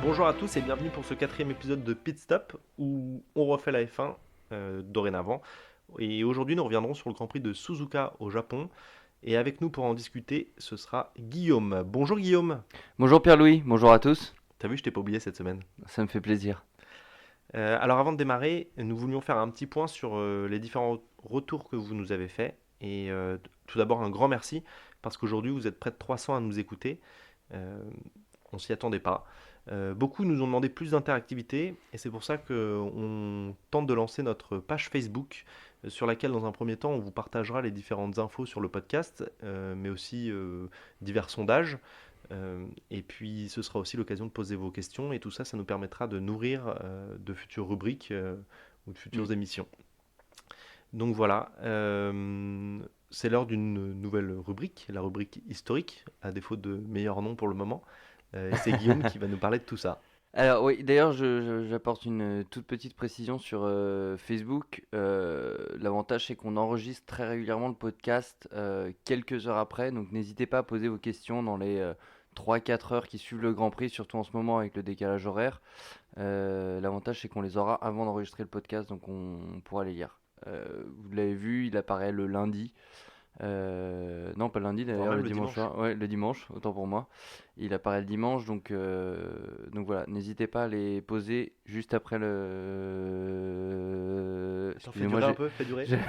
Bonjour à tous et bienvenue pour ce quatrième épisode de Pit Stop où on refait la F1 dorénavant. Et aujourd'hui nous reviendrons sur le Grand Prix de Suzuka au Japon. Et avec nous pour en discuter, ce sera Guillaume. Bonjour Guillaume. Bonjour Pierre-Louis, bonjour à tous, T'as vu, je t'ai pas oublié cette semaine. ça me fait plaisir. Alors avant de démarrer, nous voulions faire un petit point sur les différents retours que vous nous avez faits. Et tout d'abord un grand merci parce qu'aujourd'hui vous êtes près de 300 à nous écouter. Euh, on s'y attendait pas. Beaucoup nous ont demandé plus d'interactivité et c'est pour ça qu'on tente de lancer notre page Facebook sur laquelle dans un premier temps on vous partagera les différentes infos sur le podcast, mais aussi divers sondages. Et puis ce sera aussi l'occasion de poser vos questions et tout ça, ça nous permettra de nourrir de futures rubriques ou de Mm. futures émissions. Donc voilà, c'est l'heure d'une nouvelle rubrique, la rubrique historique, à défaut de meilleur nom pour le moment. Et c'est Guillaume qui va nous parler de tout ça. Alors oui, d'ailleurs j'apporte une toute petite précision sur Facebook. L'avantage c'est qu'on enregistre très régulièrement le podcast quelques heures après, donc n'hésitez pas à poser vos questions dans les 3-4 heures qui suivent le Grand Prix, surtout en ce moment avec le décalage horaire. L'avantage c'est qu'on les aura avant d'enregistrer le podcast, donc on pourra les lire. Vous l'avez vu, il apparaît le lundi. Non, pas le lundi Voire d'ailleurs, même le le dimanche dimanche. soir. Ouais, le dimanche, autant pour moi. Il apparaît le dimanche, donc voilà, n'hésitez pas à les poser juste après le. Attends, fais Excusez-moi, durer un peu, fais durer. j'ai-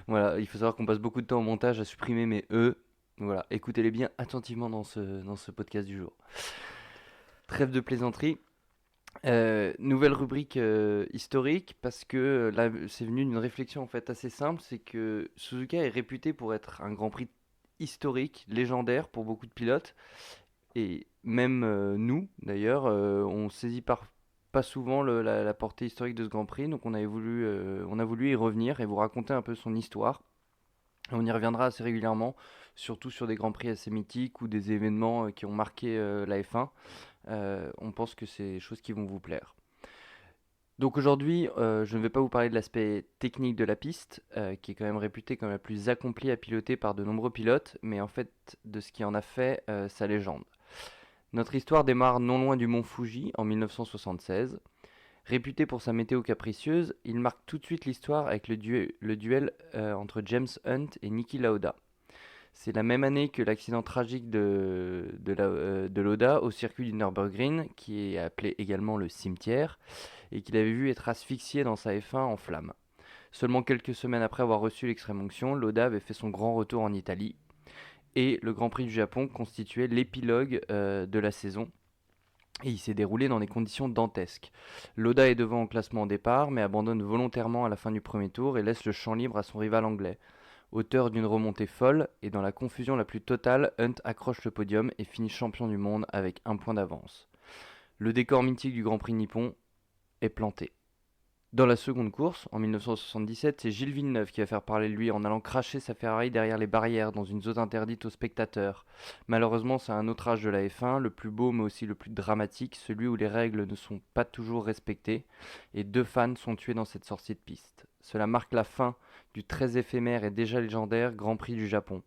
voilà, il faut savoir qu'on passe beaucoup de temps au montage à supprimer mes E. Voilà, écoutez-les bien attentivement dans ce podcast du jour. Trêve de plaisanterie. Nouvelle rubrique historique parce que là c'est venu d'une réflexion en fait assez simple, c'est que Suzuka est réputé pour être un Grand Prix historique, légendaire pour beaucoup de pilotes et même nous d'ailleurs on saisit pas souvent la portée historique de ce Grand Prix, donc on a voulu y revenir et vous raconter un peu son histoire. On y reviendra assez régulièrement, surtout sur des Grands Prix assez mythiques ou des événements qui ont marqué la F1. On pense que c'est des choses qui vont vous plaire. Donc aujourd'hui, je ne vais pas vous parler de l'aspect technique de la piste, qui est quand même réputée comme la plus accomplie à piloter par de nombreux pilotes, mais en fait de ce qui en a fait sa légende. Notre histoire démarre non loin du mont Fuji en 1976. Réputé pour sa météo capricieuse, il marque tout de suite l'histoire avec le duel entre James Hunt et Niki Lauda. C'est la même année que l'accident tragique de Lauda au circuit du Nürburgring, qui est appelé également le cimetière, et qu'il avait vu être asphyxié dans sa F1 en flammes. Seulement quelques semaines après avoir reçu l'extrême-onction, Lauda avait fait son grand retour en Italie, et le Grand Prix du Japon constituait l'épilogue de la saison, et il s'est déroulé dans des conditions dantesques. Lauda est devant au classement au départ, mais abandonne volontairement à la fin du premier tour et laisse le champ libre à son rival anglais. Auteur d'une remontée folle, et dans la confusion la plus totale, Hunt accroche le podium et finit champion du monde avec un point d'avance. Le décor mythique du Grand Prix nippon est planté. Dans la seconde course, en 1977, c'est Gilles Villeneuve qui va faire parler de lui en allant cracher sa Ferrari derrière les barrières dans une zone interdite aux spectateurs. Malheureusement, c'est un autre âge de la F1, le plus beau mais aussi le plus dramatique, celui où les règles ne sont pas toujours respectées, et 2 fans sont tués dans cette sortie de piste. Cela marque la fin du très éphémère et déjà légendaire Grand Prix du Japon.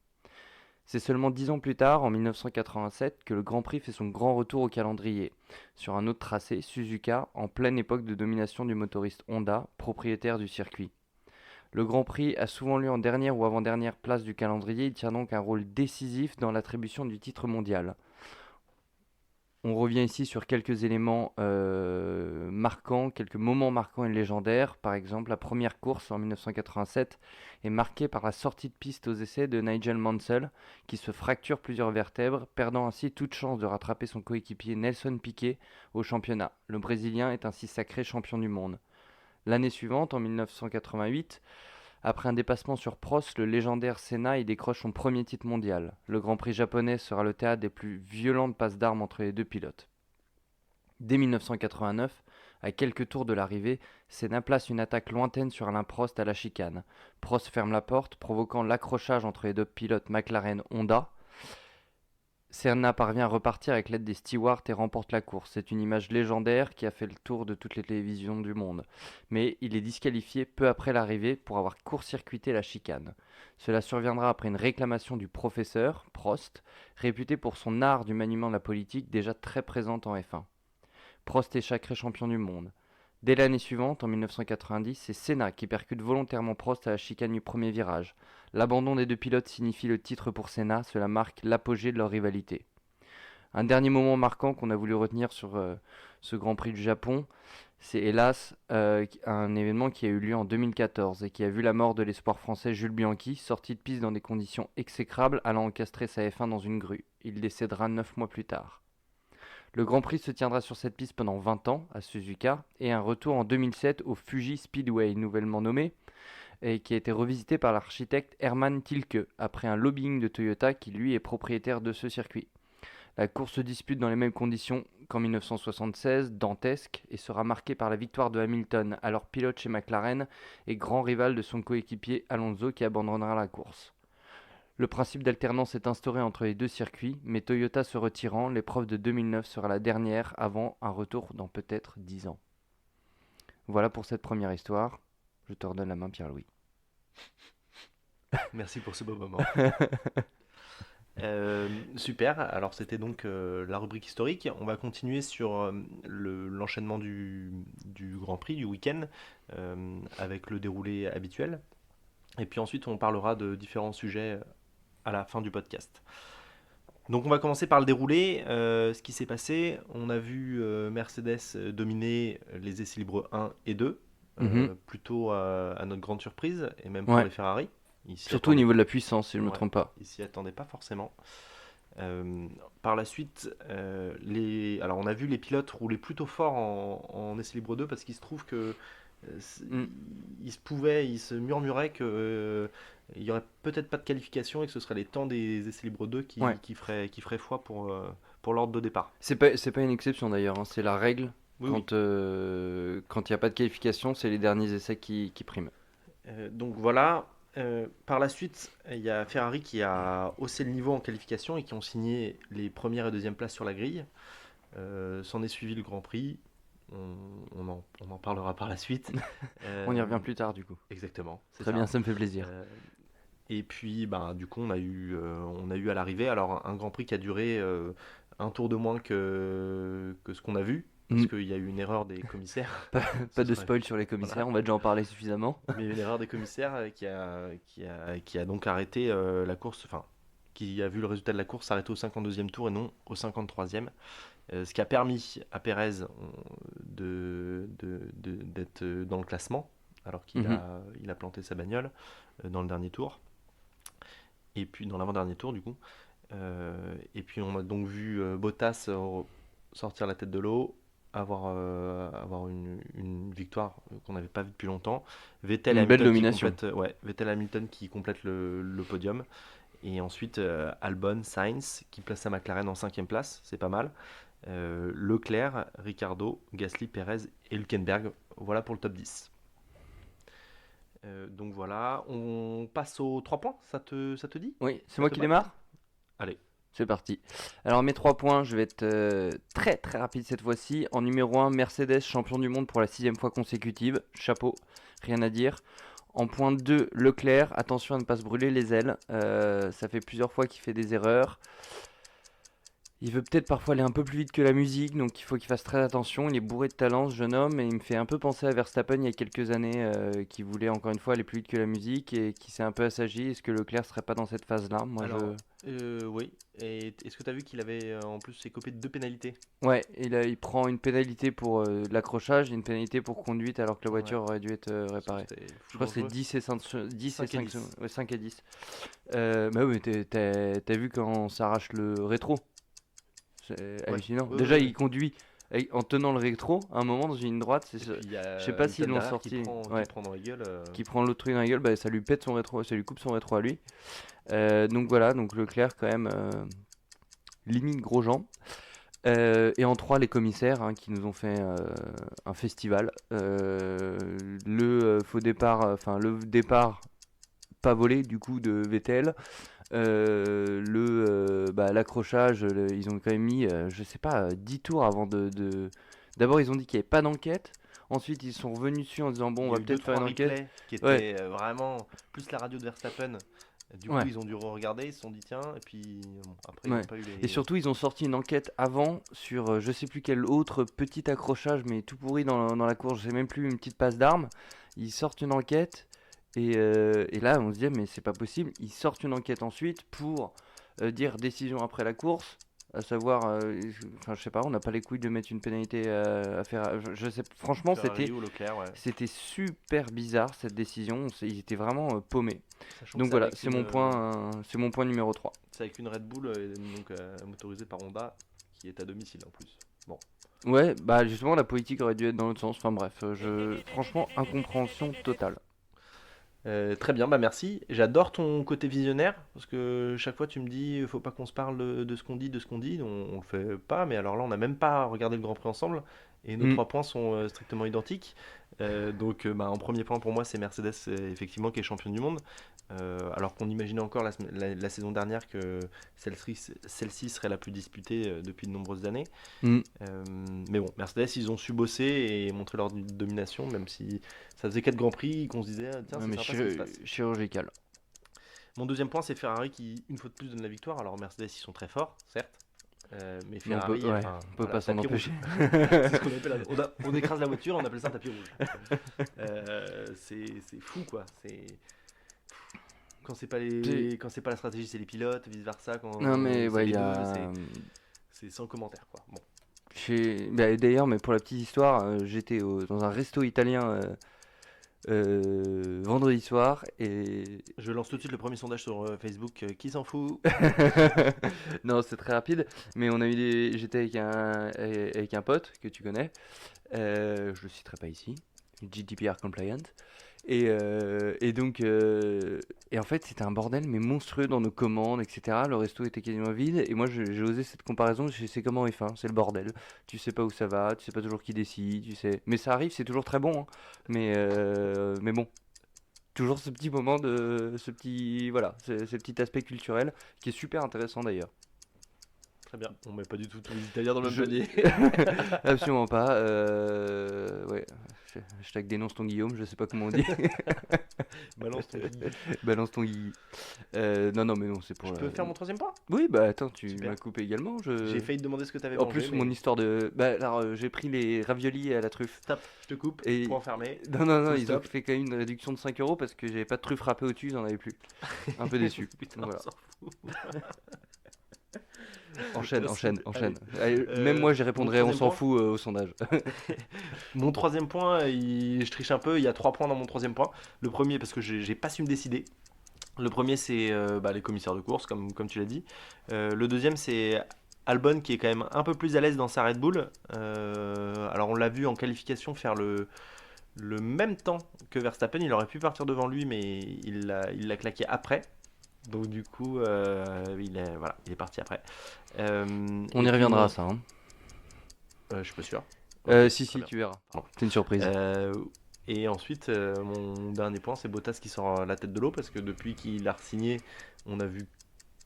C'est seulement 10 ans plus tard, en 1987, que le Grand Prix fait son grand retour au calendrier, sur un autre tracé, Suzuka, en pleine époque de domination du motoriste Honda, propriétaire du circuit. Le Grand Prix a souvent lieu en dernière ou avant-dernière place du calendrier, il tient donc un rôle décisif dans l'attribution du titre mondial. On revient ici sur quelques éléments marquants, quelques moments marquants et légendaires. Par exemple, la première course en 1987 est marquée par la sortie de piste aux essais de Nigel Mansell, qui se fracture plusieurs vertèbres, perdant ainsi toute chance de rattraper son coéquipier Nelson Piquet au championnat. Le Brésilien est ainsi sacré champion du monde. L'année suivante, en 1988, après un dépassement sur Prost, le légendaire Senna y décroche son premier titre mondial. Le Grand Prix japonais sera le théâtre des plus violentes passes d'armes entre les deux pilotes. Dès 1989, à quelques tours de l'arrivée, Senna place une attaque lointaine sur Alain Prost à la chicane. Prost ferme la porte, provoquant l'accrochage entre les deux pilotes McLaren-Honda. Senna parvient à repartir avec l'aide des stewards et remporte la course. C'est une image légendaire qui a fait le tour de toutes les télévisions du monde. Mais il est disqualifié peu après l'arrivée pour avoir court-circuité la chicane. Cela surviendra après une réclamation du professeur, Prost, réputé pour son art du maniement de la politique déjà très présente en F1. Prost est sacré champion du monde. Dès l'année suivante, en 1990, c'est Senna qui percute volontairement Prost à la chicane du premier virage. L'abandon des deux pilotes signifie le titre pour Senna, cela marque l'apogée de leur rivalité. Un dernier moment marquant qu'on a voulu retenir sur ce Grand Prix du Japon, c'est hélas un événement qui a eu lieu en 2014 et qui a vu la mort de l'espoir français Jules Bianchi, sorti de piste dans des conditions exécrables, allant encastrer sa F1 dans une grue. Il décédera 9 mois plus tard. Le Grand Prix se tiendra sur cette piste pendant 20 ans à Suzuka et un retour en 2007 au Fuji Speedway, nouvellement nommé, et qui a été revisité par l'architecte Hermann Tilke après un lobbying de Toyota qui lui est propriétaire de ce circuit. La course se dispute dans les mêmes conditions qu'en 1976, dantesque, et sera marquée par la victoire de Hamilton, alors pilote chez McLaren et grand rival de son coéquipier Alonso qui abandonnera la course. Le principe d'alternance est instauré entre les deux circuits, mais Toyota se retirant, l'épreuve de 2009 sera la dernière avant un retour dans peut-être 10 ans. Voilà pour cette première histoire. Je te redonne la main, Pierre-Louis. Merci pour ce beau moment. Super, alors c'était donc la rubrique historique. On va continuer sur l'enchaînement du Grand Prix, du week-end, avec le déroulé habituel. Et puis ensuite, on parlera de différents sujets à la fin du podcast. Donc on va commencer par le déroulé. Ce qui s'est passé, on a vu Mercedes dominer les essais libres 1 et 2, plutôt à notre grande surprise, et même pour les Ferrari. Surtout au niveau de la puissance, si je ne me trompe pas. Ils s'y attendaient pas forcément. Par la suite, alors on a vu les pilotes rouler plutôt fort en essais libres 2 parce qu'il se trouve que il se murmurait que il y aurait peut-être pas de qualification et que ce serait les temps des essais libres 2 qui ferait foi pour l'ordre de départ. C'est pas une exception d'ailleurs, hein. C'est la règle. Quand il n'y a pas de qualification, c'est les derniers essais qui priment. Donc voilà. Par la suite, il y a Ferrari qui a haussé le niveau en qualification et qui ont signé les premières et deuxièmes places sur la grille. S'en est suivi le Grand Prix. On en parlera par la suite. On y revient plus tard du coup. Exactement. Très bien, ça me fait plaisir. Et puis, du coup, on a eu à l'arrivée alors un Grand Prix qui a duré un tour de moins que ce qu'on a vu. Parce qu'il y a eu une erreur des commissaires. Pas de spoil sur les commissaires, voilà. On va déjà en parler suffisamment. Mais une erreur des commissaires qui a donc arrêté la course, enfin, qui a vu le résultat de la course s'arrêter au 52e tour et non au 53e. Ce qui a permis à Pérez d'être dans le classement, alors qu'il a planté sa bagnole dans le dernier tour. Et puis dans l'avant-dernier tour, du coup. Et puis on a donc vu Bottas sortir la tête de l'eau, avoir une victoire qu'on n'avait pas vue depuis longtemps. Vettel et belle domination. Vettel Hamilton qui complètent le podium. Et ensuite Albon, Sainz qui place sa McLaren en 5e place, c'est pas mal. Leclerc, Ricciardo, Gasly, Perez et Hülkenberg. Voilà pour le top 10. Donc voilà, on passe aux 3 points, ça te dit ? Oui, c'est moi qui démarre ? Allez. C'est parti. Alors mes 3 points, je vais être très très rapide cette fois-ci. En numéro 1, Mercedes, champion du monde pour la 6e fois consécutive. Chapeau, rien à dire. En point 2, Leclerc, attention à ne pas se brûler les ailes. Ça fait plusieurs fois qu'il fait des erreurs. Il veut peut-être parfois aller un peu plus vite que la musique, donc il faut qu'il fasse très attention. Il est bourré de talent, ce jeune homme, et il me fait un peu penser à Verstappen il y a quelques années, qui voulait encore une fois aller plus vite que la musique et qui s'est un peu assagi. Est-ce que Leclerc serait pas dans cette phase-là ? Oui. Et est-ce que tu as vu qu'il avait en plus écopé de 2 pénalités ? Ouais, il prend une pénalité pour l'accrochage et une pénalité pour conduite alors que la voiture aurait dû être réparée. Je crois que c'est 10 et 5 secondes. Ouais, 5 et 10. Bah oui, mais t'as vu quand on s'arrache le rétro ? C'est hallucinant. Déjà, il conduit en tenant le rétro à un moment dans une ligne droite. Je sais pas s'ils l'ont sorti. Qui prend l'autre truc dans la gueule, bah, ça lui pète son rétro, ça lui coupe son rétro à lui. Donc voilà, donc Leclerc quand même limite gros jambes. Et en 3, les commissaires qui nous ont fait un festival. Le faux départ, le départ pas volé du coup de Vettel. L'accrochage, ils ont quand même mis, 10 tours avant de... D'abord, ils ont dit qu'il n'y avait pas d'enquête. Ensuite, ils sont revenus dessus en disant bon, on va peut-être faire une enquête. Qui était vraiment plus la radio de Verstappen Du coup, Ouais. ils ont dû regarder, ils se sont dit tiens, et puis bon, après, ils Ouais. n'ont pas eu Et les. surtout, ils ont sorti une enquête avant sur je sais plus quel autre petit accrochage, mais tout pourri dans la course, je sais même plus, une petite passe d'armes. Ils sortent une enquête et là, on se dit, mais c'est pas possible. Ils sortent une enquête ensuite pour dire décision après la course, à savoir, enfin, je sais pas, on n'a pas les couilles de mettre une pénalité à faire. Je sais, franchement, Ferrari ou Leclerc, ouais. c'était super bizarre cette décision. Ils étaient vraiment paumés. Sachant que Donc voilà, c'est mon point numéro 3. c'est avec une Red Bull donc, motorisée par Honda qui est à domicile en plus. Bon. Ouais, bah justement, la politique aurait dû être dans l'autre sens. Enfin bref, franchement, incompréhension totale. Très bien, bah merci. J'adore ton côté visionnaire parce que chaque fois tu me dis faut pas qu'on se parle de ce qu'on dit, de ce qu'on dit. On le fait pas, mais alors là on n'a même pas regardé le Grand Prix ensemble et nos Hmm. 3 points sont strictement identiques. Donc bah, en premier point pour moi c'est Mercedes effectivement qui est championne du monde. Alors qu'on imaginait encore la saison dernière que celle-ci serait la plus disputée depuis de nombreuses années. Hmm. Mais bon, Mercedes, ils ont su bosser et montrer leur domination, même si ça faisait 4 Grands Prix qu'on se disait, ah, tiens, Ouais, c'est mais sympa ce qui se passe. chirurgical. Mon deuxième point, c'est Ferrari qui, une fois de plus, donne la victoire. Alors, Mercedes, ils sont très forts, certes, mais Mais Ferrari, ouais, enfin, on peut voilà, pas s'en tapis rouge. empêcher. C'est ce qu'on appelle, on écrase la voiture, on appelle ça un tapis rouge. C'est fou, quoi. Quand c'est pas quand c'est pas la stratégie, c'est les pilotes, vice versa. Quand Non mais c'est ouais, les il y deux, a... c'est sans commentaire, quoi. Bon. Bah, d'ailleurs, mais pour la petite histoire, j'étais dans un resto italien vendredi soir et... Je lance tout de suite le premier sondage sur Facebook. Qui s'en fout? Non, c'est très rapide, mais j'étais avec un pote que tu connais, je le citerai pas ici, GDPR compliant, et donc, et en fait, c'était un bordel, mais monstrueux dans nos commandes, etc. Le resto était quasiment vide, et moi, j'ai osé cette comparaison. C'est comme en F1, c'est le bordel. Tu sais pas où ça va, tu sais pas toujours qui décide, tu sais. Mais ça arrive, c'est toujours très bon, hein. Mais bon, toujours ce petit moment voilà, ce petit aspect culturel qui est super intéressant d'ailleurs. Très bien. On met pas du tout tous les Italiens dans le même Je- panier. Absolument pas. Ouais. Hashtag dénonce ton Guillaume, je sais pas comment on dit. Balance ton Guigui. Balance ton Guigui. Non, non, mais non, c'est pour Je peux faire mon troisième point? Oui, bah attends, tu Super. m'as coupé également. J'ai failli te demander ce que t'avais En mangé, plus, mais mon histoire de. Bah, alors, j'ai pris les raviolis à la truffe. stop, je te coupe. Et- Point fermé. Non, non, non, Full ils ont stop. fait quand même une réduction de 5 euros parce que j'avais pas de truffe râpée au-dessus, ils en avaient plus. Un peu déçu. Putain, Voilà. on s'en fout. Enchaîne, enchaîne, Allez. enchaîne. Allez, même moi, j'y répondrais, mon on s'en troisième fout au sondage. Mon troisième point, je triche un peu. Il y a 3 points dans mon troisième point. Le premier, parce que j'ai pas su me décider. Le premier, c'est les commissaires de course, comme tu l'as dit. Le deuxième, c'est Albon qui est quand même un peu plus à l'aise dans sa Red Bull. Alors, on l'a vu en qualification faire le même temps que Verstappen. Il aurait pu partir devant lui, mais il l'a claqué après. Donc, du coup, il est parti après. On y reviendra à ça. Hein. Je suis pas sûr. Si, très bien. tu verras. Bon. C'est une surprise. Et ensuite, mon dernier point, c'est Bottas qui sort la tête de l'eau parce que depuis qu'il a re-signé, on a vu,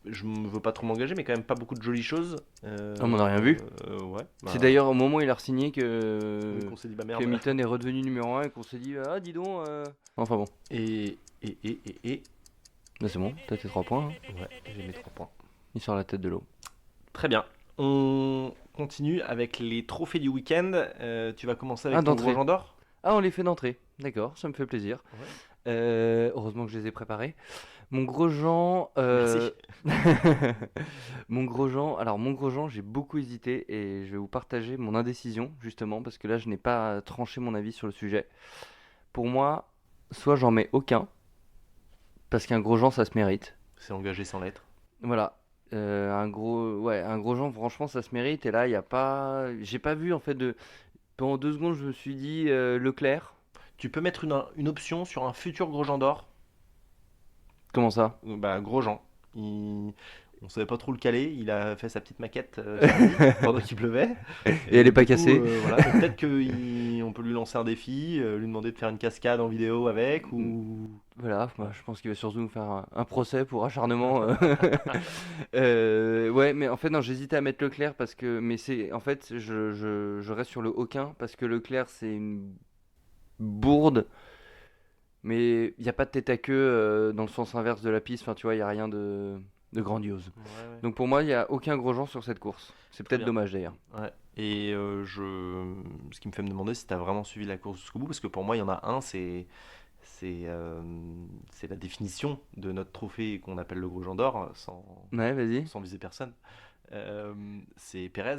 je ne veux pas trop m'engager, mais quand même pas beaucoup de jolies choses. On n'en a rien vu. Ouais. C'est d'ailleurs au moment où il a re-signé qu'on s'est dit, bah que merde. Hamilton est redevenu numéro 1 et qu'on s'est dit ah dis donc. Enfin bon. Et. Là c'est bon, t'as tes 3 points. Hein. Ouais, j'ai mes 3 points. Il sort la tête de l'eau. Très bien. On continue avec les trophées du week-end. Tu vas commencer avec Ah, ton d'entrée. Grosjean d'or. Ah, on les fait d'entrée. D'accord, ça me fait plaisir. Ouais. Heureusement que je les ai préparés. Mon Grosjean. Merci. Mon Grosjean, j'ai beaucoup hésité et je vais vous partager mon indécision justement parce que là je n'ai pas tranché mon avis sur le sujet. Pour moi, soit j'en mets aucun parce qu'un Grosjean ça se mérite. C'est engagé sans lettres. Voilà. Un Grosjean, franchement, ça se mérite. Et là, il y a pas. J'ai pas vu en fait de. Pendant 2 secondes, je me suis dit Leclerc. Tu peux mettre une option sur un futur Grosjean d'or. Comment ça? Bah, Grosjean. On savait pas trop le caler. Il a fait sa petite maquette sur lui pendant qu'il pleuvait. Et elle est pas Du coup, cassée. Voilà, peut-être qu'on peut lui lancer un défi, lui demander de faire une cascade en vidéo avec ou. Voilà, moi, je pense qu'il va surtout nous faire un procès pour acharnement. Ouais, mais en fait, non, j'hésitais à mettre Leclerc parce que. Mais c'est. En fait, je reste sur le aucun parce que Leclerc, c'est une bourde. Mais il n'y a pas de tête à queue dans le sens inverse de la piste. Enfin, tu vois, il n'y a rien de grandiose. Ouais, ouais. Donc pour moi, il n'y a aucun gros genre sur cette course. C'est Très peut-être bien. dommage d'ailleurs. Ouais. Et ce qui me fait me demander si tu as vraiment suivi la course jusqu'au bout, parce que pour moi, il y en a un, c'est euh, c'est la définition de notre trophée qu'on appelle le Gros Jean d'Or, Ouais, vas-y. sans viser personne. C'est Pérez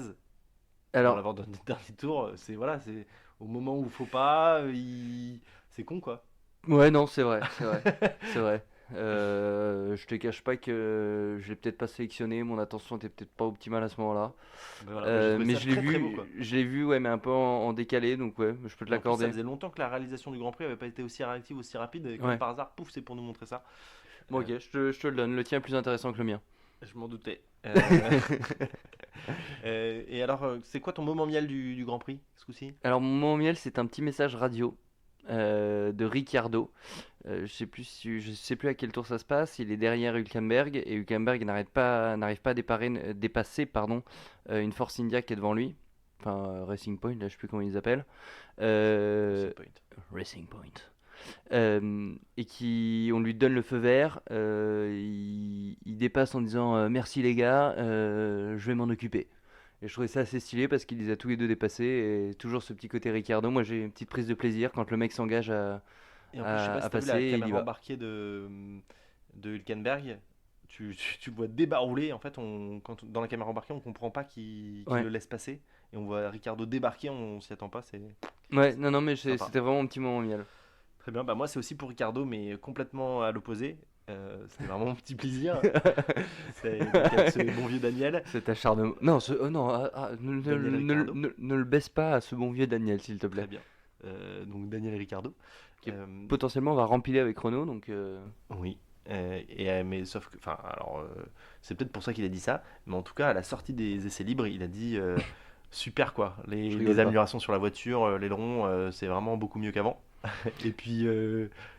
dans Alors, l'avant-dernier tour. C'est voilà, c'est au moment où il faut pas, c'est con quoi. ouais, non, c'est vrai, c'est vrai, c'est vrai. Je te cache pas que je l'ai peut-être pas sélectionné, mon attention était peut-être pas optimale à ce moment-là. Mais voilà, moi j'ai trouvé Mais ça très très beau quoi. je l'ai vu, ouais, mais un peu en décalé, donc ouais, je peux te Et en plus, ça l'accorder. faisait longtemps que la réalisation du Grand Prix avait pas été aussi réactive, aussi rapide, et comme Ouais. par hasard, pouf, c'est pour nous montrer ça. Bon, ok, Euh, je te le donne. Le tien est plus intéressant que le mien. je m'en doutais. Et alors, c'est quoi ton moment miel du Grand Prix ce coup-ci? Alors, mon moment miel, c'est un petit message radio de Ricciardo. Je sais plus à quel tour ça se passe. Il est derrière Hülkenberg et Hülkenberg n'arrive pas à dépasser pardon, une Force India qui est devant lui. Enfin, Racing Point, là, je sais plus comment ils appellent. Racing Euh, Point. Racing Point. Et qui, on lui donne le feu vert. Il dépasse en disant merci les gars, je vais m'en occuper. Et je trouvais ça assez stylé parce qu'ils les a tous les deux dépassés. Et toujours ce petit côté Ricardo. Moi, j'ai une petite prise de plaisir quand le mec s'engage Et en plus, je sais pas si à t'as vu passer la et il y caméra va. embarquée de Hülkenberg. Tu le vois débarrouler. En fait, dans la caméra embarquée, on comprend pas qu'il Ouais, le laisse passer. Et on voit Ricardo débarquer, on s'y attend pas. C'est ouais, non, non, mais sympa. c'était vraiment un petit moment miel. Très bien. Bah, moi, c'est aussi pour Ricardo, mais complètement à l'opposé. C'était vraiment mon petit plaisir. C'est donc avec ce bon vieux Daniel. Cet acharnement. Non, non, Daniel Ricardo. ne le baisse pas à ce bon vieux Daniel, s'il te Très plaît. bien. Donc Daniel et Ricardo. Qui Euh, potentiellement va rempiler avec Renault, donc. oui. Mais sauf que, enfin, alors, c'est peut-être pour ça qu'il a dit ça, mais en tout cas, à la sortie des essais libres, il a dit super quoi. Je Les rigole pas. améliorations sur la voiture, l'aileron, c'est vraiment beaucoup mieux qu'avant. Et puis,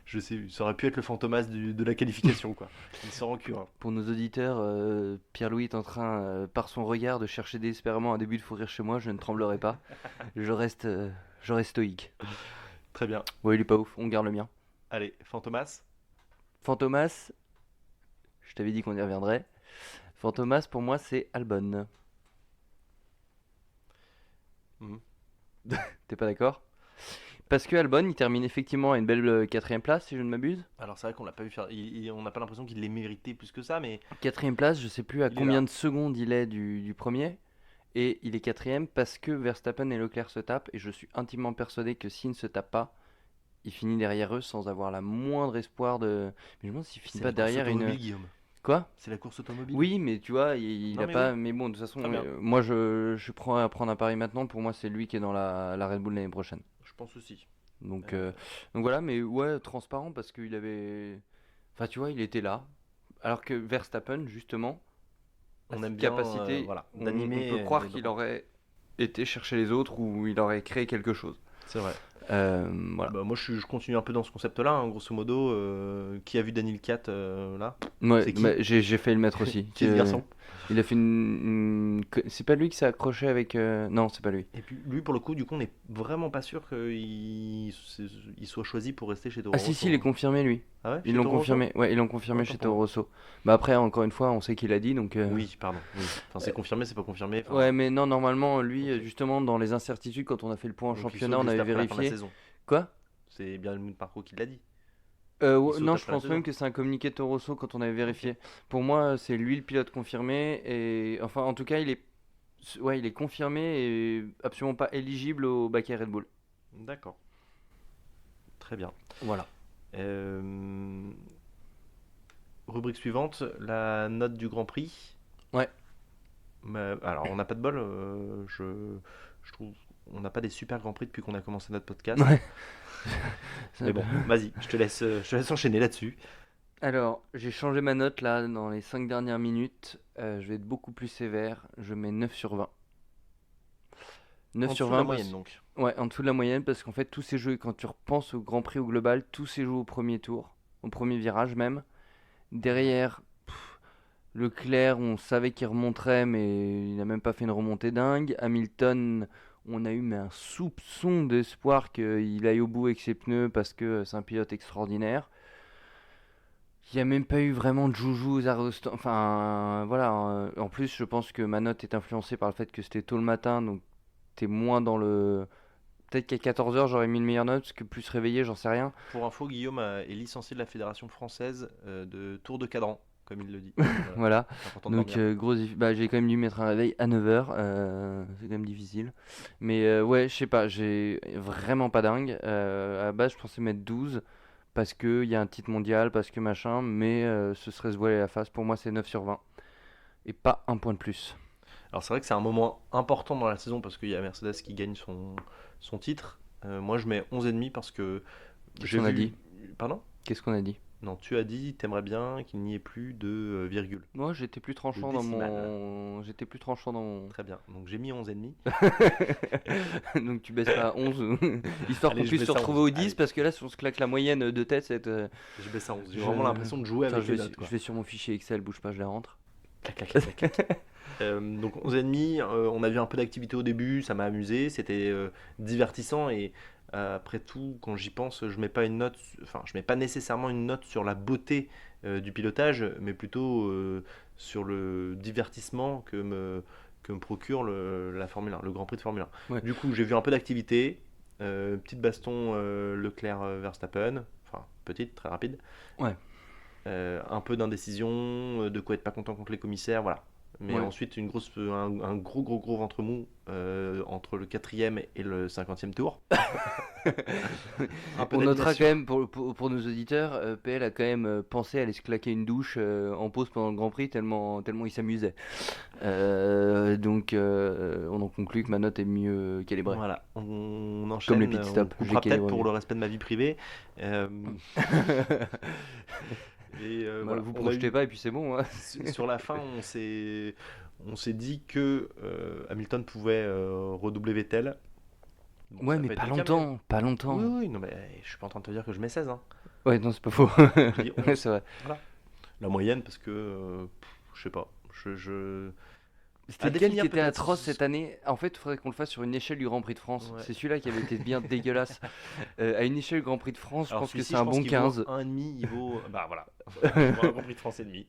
je sais, ça aurait pu être le fantomas de la qualification quoi. Il s'en rancune. Pour nos auditeurs, Pierre-Louis est en train, par son regard, de chercher désespérément un début de fou rire chez moi. Je ne tremblerai pas. Je reste stoïque. Très bien. Ouais, il est pas ouf. On garde le mien. Allez, fantomas. Fantomas, je t'avais dit qu'on y reviendrait. Fantomas, pour moi, c'est Albon. Mhm. T'es pas d'accord? Parce que Albon, il termine effectivement à une belle quatrième place, si je ne m'abuse. Alors c'est vrai qu'on l'a pas vu faire. On n'a pas l'impression qu'il l'ait mérité plus que ça, mais Quatrième place, je sais plus à il est combien là. de secondes il est du premier. Et il est quatrième parce que Verstappen et Leclerc se tapent. Et je suis intimement persuadé que s'il ne se tape pas, il finit derrière eux sans avoir la moindre espoir de. Mais je me demande s'il finit C'est pas la course derrière une. automobile, Guillaume. Quoi? C'est la course automobile. Oui, mais tu vois, il Non a mais oui, pas. Mais bon, de toute façon, très bien. moi je prends à prendre un pari maintenant. Pour moi, c'est lui qui est dans la Red Bull l'année prochaine. Je pense aussi. Donc, Euh, euh, donc voilà, mais ouais, transparent parce qu'il avait. Enfin, tu vois, il était là. Alors que Verstappen, justement, a on cette aime bien, capacité, voilà, on peut d'animer croire les qu'il débats. aurait été chercher les autres ou il aurait créé quelque chose. C'est vrai. Voilà. Bah, moi, je continue un peu dans ce concept-là, hein, grosso modo. Qui a vu Daniel Cat là? Ouais, C'est qui? bah, j'ai failli le mettre aussi. Qui est ce garçon? Il a fait c'est pas lui qui s'est accroché avec. Non, c'est pas lui. Et puis lui, pour le coup, du coup, on n'est vraiment pas sûr il soit choisi pour rester chez Ah Toro si, si, Rosso, il est hein. confirmé lui. Ah ouais, Ils chez l'ont Toro Rosso? confirmé. Ouais, ils l'ont confirmé Autant chez pour Toro moi. Rosso. Bah après, encore une fois, on sait qu'il a dit, donc. Oui, pardon. Oui. Enfin, c'est confirmé, c'est pas confirmé. Ouais, Enfin, mais non, normalement, lui, ok. justement, dans les incertitudes, quand on a fait le point en Donc il championnat, saute on juste avait après la fin de la vérifié. saison. Quoi? C'est bien le Marco qui l'a dit. Il Ouais, saute non, je après la pense même saison. que c'est un communiqué de Toro Rosso quand on avait Ok. vérifié. Pour moi, c'est lui le pilote confirmé et enfin, en tout cas, ouais, il est confirmé et absolument pas éligible au baquet Red Bull. D'accord. Très bien. Voilà. Euh, Rubrique suivante, la note du Grand Prix. Ouais. Alors, on n'a pas de bol. Je trouve on n'a pas des super Grands Prix depuis qu'on a commencé notre podcast. Ouais. Mais bon, vas-y, je te laisse enchaîner là-dessus. Alors, j'ai changé ma note là dans les 5 dernières minutes. Je vais être beaucoup plus sévère. Je mets 9 sur 20. 9 En sur dessous de la 20 moyenne, donc. ouais, en dessous de la moyenne parce qu'en fait, tous ces jeux, quand tu repenses au Grand Prix au global, tous ces jeux au premier tour, au premier virage même. Derrière, Leclerc, on savait qu'il remonterait, mais il n'a même pas fait une remontée dingue. Hamilton, on a eu mais un soupçon d'espoir qu'il aille au bout avec ses pneus parce que c'est un pilote extraordinaire. Il n'y a même pas eu vraiment de joujou aux arrêts au stand. Enfin, voilà. En plus, je pense que ma note est influencée par le fait que c'était tôt le matin, donc t'es moins dans le. Peut-être qu'à 14 h, j'aurais mis une meilleure note, parce que plus réveillé, j'en sais rien. Pour info, Guillaume est licencié de la Fédération française de tour de cadran, comme il le dit. Voilà, Voilà. c'est important de Donc, dormir. bah, j'ai quand même dû mettre un réveil à 9 h. C'est quand même difficile. Mais ouais, je sais pas, j'ai vraiment pas dingue. À la base, je pensais mettre 12 parce qu'il y a un titre mondial, parce que machin, mais ce serait se voiler la face. Pour moi, c'est 9 sur 20. Et pas un point de plus. Alors c'est vrai que c'est un moment important dans la saison parce qu'il y a Mercedes qui gagne son titre. Moi je mets 11,5 parce que Qu'est-ce j'ai qu'on a dit? vu... Pardon? Qu'est-ce qu'on a dit? Non, tu as dit, t'aimerais bien qu'il n'y ait plus de virgule, Moi, j'étais plus de tranchant dans décimale. mon. J'étais plus tranchant dans mon. Très bien, donc j'ai mis 11,5. Donc tu baisses pas à 11, histoire qu'on Allez, je puisse baisse se à retrouver 11. au 10, Allez, parce que là, si on se claque la moyenne de tête, c'est. je baisse à 11. J'ai Je... vraiment l'impression de jouer Attends, avec les notes, je quoi. vais sur mon fichier Excel, bouge pas, je les rentre. Clac, clac, clac, clac, clac. Donc 11,5, on a vu un peu d'activité au début, ça m'a amusé, c'était divertissant et après tout, quand j'y pense, je mets pas une note, enfin je mets pas nécessairement une note sur la beauté du pilotage, mais plutôt sur le divertissement que me procure la Formule 1, le Grand Prix de Formule 1. Ouais. Du coup, j'ai vu un peu d'activité, petite baston Leclerc-Verstappen, enfin petite, très rapide. Ouais, Un peu d'indécision, de quoi être pas content contre les commissaires, voilà. Mais ouais. ensuite, un gros ventre mou entre le quatrième et le 50e tour. Un peu On notera quand d'animation. même, pour nos auditeurs, PL a quand même pensé à aller se claquer une douche en pause pendant le Grand Prix, tellement il s'amusait. Donc, on en conclut que ma note est mieux calibrée. Voilà, on Comme les enchaîne, pit on stops, je les coupera peut-être calibre pour mieux. le respect de ma vie privée. Euh, et Bah, voilà, vous on a projetez eu, pas et puis c'est bon, hein. sur la fin, on s'est dit que Hamilton pouvait redoubler Vettel. Bon, Ouais, ça n'a mais pas été pas le cas, mais longtemps, pas oui, longtemps. oui, non, mais je suis pas en train de te dire que je mets 16, hein. Ouais, non, c'est pas faux. Je dis Ouais, 11. c'est vrai. Voilà. La moyenne, parce que, je sais pas. C'était À lequel qui définir était peut-être. atroce cette année? En fait, il faudrait qu'on le fasse sur une échelle du Grand Prix de France. Ouais. C'est celui-là qui avait été bien dégueulasse. À une échelle du Grand Prix de France, je Alors pense que celui-ci, c'est je un pense bon qu'il vaut 15. 1,5, il vaut. Bah voilà. Il vaut un Grand Prix de France et demi.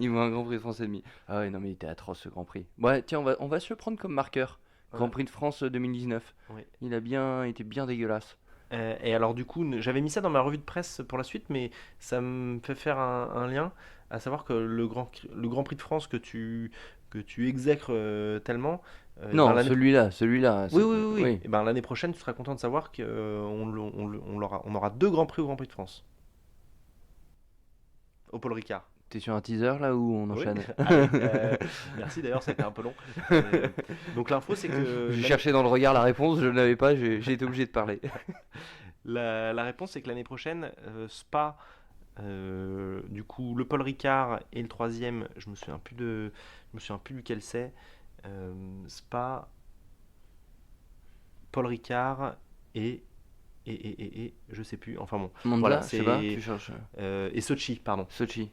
Il vaut un Grand Prix de France et demi. Ah ouais, non, mais il était atroce ce Grand Prix. Ouais, tiens, on va se le prendre comme marqueur. Grand Ouais, Prix de France 2019. ouais. Il a bien été bien dégueulasse. Et alors du coup, j'avais mis ça dans ma revue de presse pour la suite, mais ça me fait faire un lien, à savoir que le Grand Prix de France que tu exècres tellement, et ben Non, celui-là. oui, oui, oui, oui. Oui. Et ben l'année prochaine, tu seras content de savoir qu'on on aura deux Grands Prix au Grand Prix de France, au Paul Ricard. T'es sur un teaser là où on Oui, enchaîne? allez, merci d'ailleurs, ça a été un peu long. Euh, donc l'info, c'est que J'ai cherché dans le regard la réponse, je ne l'avais pas, j'ai été obligé de parler. la réponse, c'est que l'année prochaine, Spa, du coup, le Paul Ricard et le troisième, je me souviens plus duquel c'est. Spa, Paul Ricard et je sais plus. Enfin bon, voilà, Monza, je sais pas, c'est tu cherches. et Sochi, pardon. Sochi.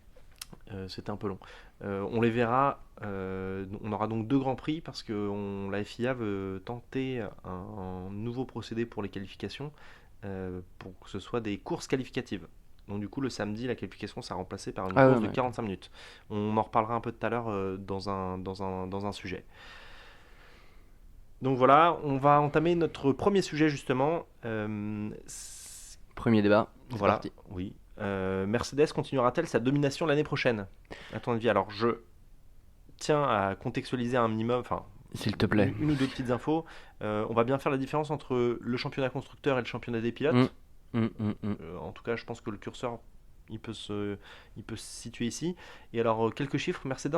C'était un peu long. On les verra. On aura donc deux grands prix parce que la FIA veut tenter un nouveau procédé pour les qualifications pour que ce soit des courses qualificatives. Donc du coup le samedi la qualification sera remplacée par une Ah ouais, course de ouais. 45 minutes. On en reparlera un peu tout à l'heure dans un sujet. Donc voilà, on va entamer notre premier sujet justement. Premier débat, c'est Voilà, parti. oui. Mercedes continuera-t-elle sa domination l'année prochaine? À ton avis, alors je tiens à contextualiser un minimum, enfin S'il te plaît. une ou deux petites infos. On va bien faire la différence entre le championnat constructeur et le championnat des Hum, pilotes. hum. En tout cas, je pense que le curseur il peut se situer ici. Et alors, quelques chiffres. Mercedes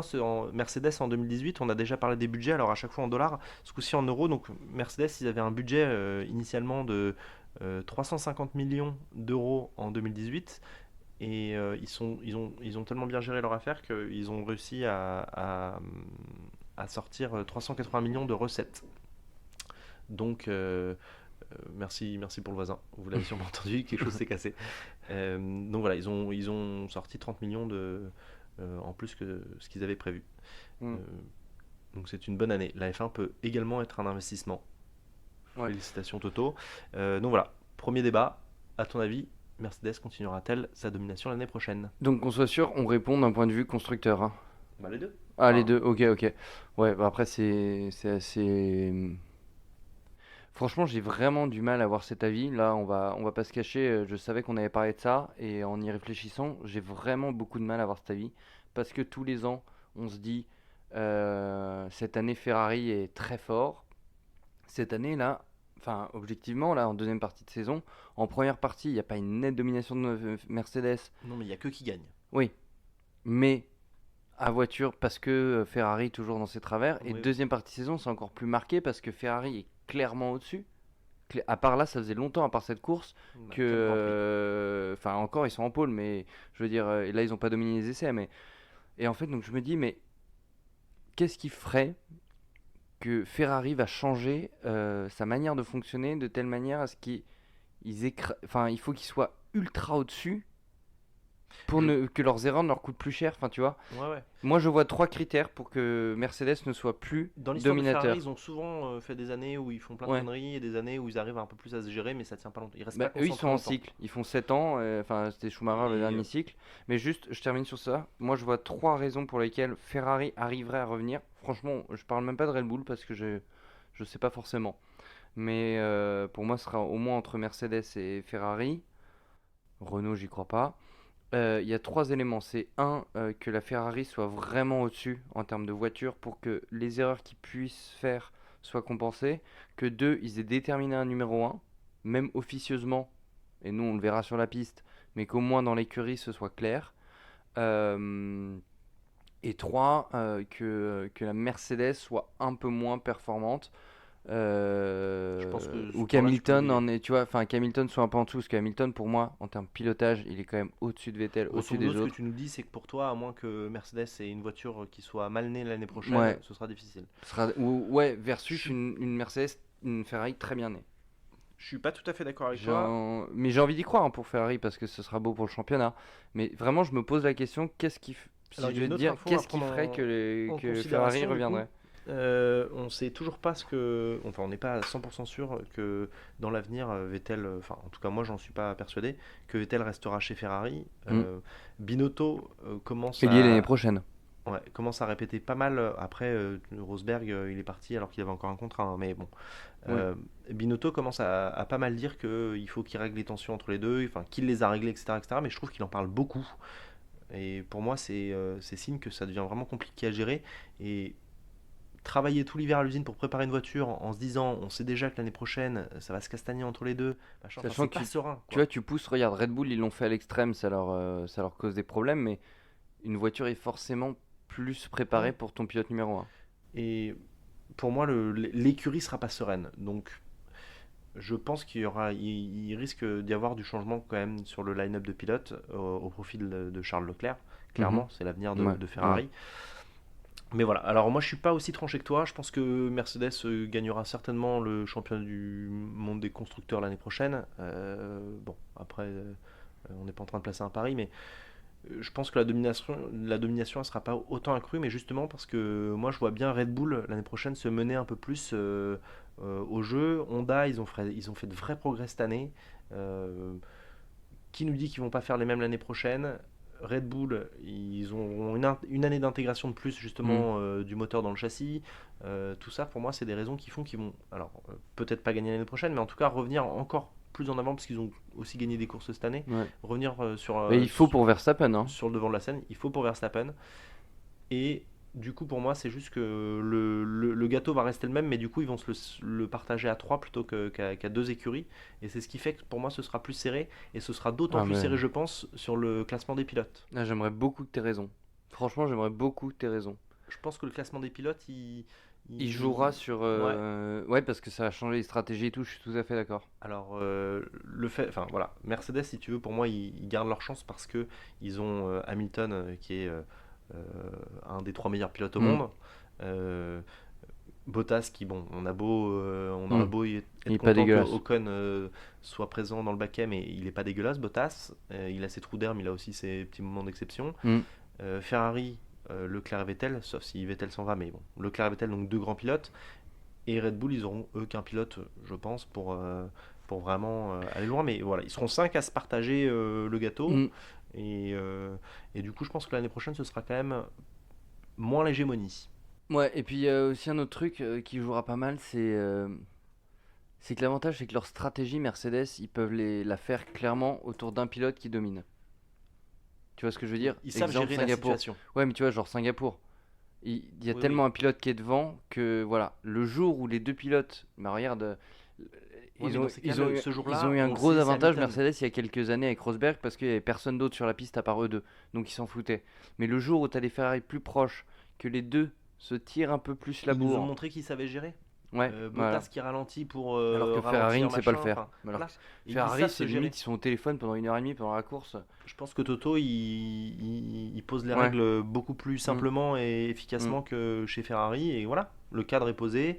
en 2018, on a déjà parlé des budgets, alors à chaque fois en dollars, ce coup-ci en euros. Donc, Mercedes, ils avaient un budget initialement de 350 millions d'euros en 2018. Et ils ont tellement bien géré leur affaire qu'ils ont réussi à sortir 380 millions de recettes. Donc, merci pour le voisin. Vous l'avez sûrement entendu, quelque chose s'est cassé. Donc voilà, ils ont sorti 30 millions en plus que ce qu'ils avaient prévu. Euh, Hum. donc c'est une bonne année. La F1 peut également être un investissement. Ouais. Félicitations Toto. Donc voilà, premier débat. À ton avis, Mercedes continuera-t-elle sa domination l'année prochaine? Donc qu'on soit sûr, on répond d'un point de vue constructeur, hein. Bah les deux. Ah, les Enfin, deux, ok. Ouais, bah après, c'est assez. Franchement, j'ai vraiment du mal à avoir cet avis. Là, on va pas se cacher. Je savais qu'on avait parlé de ça. Et en y réfléchissant, j'ai vraiment beaucoup de mal à avoir cet avis. Parce que tous les ans, on se dit cette année, Ferrari est très fort. Cette année, là, enfin, objectivement, là, en deuxième partie de saison, en première partie, il n'y a pas une nette domination de Mercedes. non mais il y a que qui gagne. Oui, mais à voiture parce que Ferrari est toujours dans ses travers. Et Oui, deuxième partie de saison, c'est encore plus marqué parce que Ferrari est clairement au-dessus. À part là, ça faisait longtemps, à part cette course, bah, que. 4 Grands Prix. Enfin, encore, ils sont en pôle, mais je veux dire, et là, ils n'ont pas dominé les essais. Mais... Et en fait, donc je me dis, mais qu'est-ce qui ferait que Ferrari va changer sa manière de fonctionner de telle manière à ce enfin, il faut qu'ils soient ultra au-dessus pour Je... que leurs erreurs ne leur coûtent plus cher. Enfin, tu vois. Ouais, ouais. Moi, je vois trois critères pour que Mercedes ne soit plus Dans l'histoire de Ferrari, ils dominateur. ont souvent fait des années où ils font plein de Ouais. conneries et des années où ils arrivent un peu plus à se gérer, mais ça tient pas longtemps. Ils restent Bah, pas eux, ils sont concentrés en longtemps. cycle. Ils font 7 ans. Enfin, c'était Schumacher le Et dernier cycle. Mais juste, je termine sur ça. Moi, je vois trois raisons pour lesquelles Ferrari arriverait à revenir. Franchement, je parle même pas de Red Bull parce que je sais pas forcément. Mais pour moi, ce sera au moins entre Mercedes et Ferrari. Renault, j'y crois pas. Il y a trois éléments. C'est un, que la Ferrari soit vraiment au-dessus en termes de voiture pour que les erreurs qu'ils puissent faire soient compensées. Que deux, ils aient déterminé un numéro un, même officieusement, et nous on le verra sur la piste, mais qu'au moins dans l'écurie ce soit clair. Euh, et trois, que la Mercedes soit un peu moins performante. je pense que ce Ou point-là, tu peux qu'Hamilton oublier. en est, tu vois, enfin qu'Hamilton soit un peu en dessous, parce qu'Hamilton pour moi, en termes de pilotage, il est quand même au-dessus de Vettel, Grosso au-dessus modo, des ce que autres. tu nous dis, c'est que pour toi, à moins que Mercedes ait une voiture qui soit mal née l'année prochaine, Ouais, ce sera difficile. ouais, Je versus suis, une Mercedes, une Ferrari très bien née. je suis pas tout à fait d'accord avec toi. Mais j'ai envie d'y croire hein, pour Ferrari parce que ce sera beau pour le championnat. Mais vraiment, je me pose la question, Alors, si il je y a vais une te autre dire, info à qu'est-ce qui prendre ferait en que Ferrari considération, du coup. reviendrait? On sait toujours pas ce que. Enfin, on n'est pas à 100% sûr que dans l'avenir, Vettel. Enfin, en tout cas, moi, j'en suis pas persuadé que Vettel restera chez Ferrari. Hmm. Binotto commence Et lié l'année à. prochaine. Ouais, commence à répéter pas mal. Après, Rosberg, il est parti alors qu'il avait encore un contrat, hein, mais bon. Oui. Euh, Binotto commence à pas mal dire qu'il faut qu'il règle les tensions entre les deux, enfin qu'il les a réglées, etc., etc. Mais je trouve qu'il en parle beaucoup. Et pour moi, c'est signe que ça devient vraiment compliqué à gérer. Et travailler tout l'hiver à l'usine pour préparer une voiture en se disant, on sait déjà que l'année prochaine, ça va se castagner entre les deux, machin, enfin, Sachant c'est que pas serein, tu quoi. vois, tu pousses, regarde, Red Bull, ils l'ont fait à l'extrême, ça leur cause des problèmes, mais une voiture est forcément plus préparée Ouais. pour ton pilote numéro un. Et pour moi, l'écurie sera pas sereine. Donc, je pense il risque d'y avoir du changement quand même sur le line-up de pilotes au profit de Charles Leclerc. Mhm. Clairement, c'est l'avenir Ouais, de ouais. Ferrari. Mais voilà, alors moi je suis pas aussi tranché que toi. Je pense que Mercedes gagnera certainement le championnat du monde des constructeurs l'année prochaine. Bon, après, on n'est pas en train de placer un pari, mais je pense que la domination ne sera pas autant accrue, mais justement parce que moi je vois bien Red Bull l'année prochaine se mener un peu plus au jeu. Honda, ils ont fait de vrais progrès cette année. Euh, qui nous dit qu'ils vont pas faire les mêmes l'année prochaine? Red Bull, ils auront une année d'intégration de plus Mm. justement du moteur dans le châssis. Tout ça, pour moi, c'est des raisons qui font qu'ils vont, alors peut-être pas gagner l'année prochaine, mais en tout cas revenir encore plus en avant parce qu'ils ont aussi gagné des courses cette année. Ouais. Revenir Mais il faut pour Verstappen, hein. sur le devant de la scène, il faut pour Verstappen. Et du coup, pour moi, c'est juste que le gâteau va rester le même, mais du coup, ils vont le partager à 3 plutôt qu'à 2 écuries. Et c'est ce qui fait que pour moi, ce sera plus serré. Et ce sera d'autant Ah, plus mais serré, je pense, sur le classement des pilotes. là, j'aimerais beaucoup que t'aies raison. Franchement, j'aimerais beaucoup que t'aies raison. Je pense que le classement des pilotes, Il jouera sur. Ouais. Ouais, parce que ça a changé les stratégies et tout, je suis tout à fait d'accord. Alors, le fait, enfin voilà, Mercedes, si tu veux, pour moi, ils gardent leur chance parce que ils ont Hamilton qui est un des 3 meilleurs pilotes au Hmm, monde. Euh, Bottas qui, bon, on aura hmm. beau Il être est pas content que dégueulasse. Ocon soit présent dans le baquet, mais il est pas dégueulasse, Bottas. Il a ses trous d'air, mais il a aussi ses petits moments d'exception. Hmm. Ferrari, Leclerc et Vettel, sauf si Vettel s'en va, mais bon, Leclerc et Vettel, donc deux grands pilotes. Et Red Bull, ils auront eux qu'un pilote, je pense, pour vraiment aller loin. Mais voilà, ils seront 5 à se partager le gâteau. Mm. Et, euh, et du coup, je pense que l'année prochaine, ce sera quand même moins l'hégémonie. Ouais, et puis il y a aussi un autre truc qui jouera pas mal, c'est que l'avantage, c'est que leur stratégie Mercedes, ils peuvent la faire clairement autour d'un pilote qui domine. Tu vois ce que je veux dire? Ils savent Exemple gérer la Singapour. situation. Ouais, mais tu vois, genre Singapour. Il y a Oui, tellement oui. un pilote qui est devant que voilà, le jour où les deux pilotes, bah regarde, Ouais, mais dans ces cas, ce ils ont jour-là, eu un on le gros sait, c'est avantage Hamilton. Mercedes il y a quelques années avec Rosberg parce qu'il y avait personne d'autre sur la piste à part eux deux, donc ils s'en foutaient. Mais le jour où tu as des Ferrari plus proches, que les deux se tirent un peu plus la Ils nous ont bourre, montré qu'ils savaient gérer. ouais, voilà. Bottas qui ralentit pour Alors que Ferrari ne ralentir, sait pas le machin. faire. Enfin, Alors que voilà. Ils Ferrari, savent c'est se limite, gérer. ils sont au téléphone pendant 1 heure et demie pendant la course. Je pense que Toto, il pose les Ouais. règles beaucoup plus Mm, simplement et mm. efficacement que chez Ferrari. Et voilà, le cadre est posé.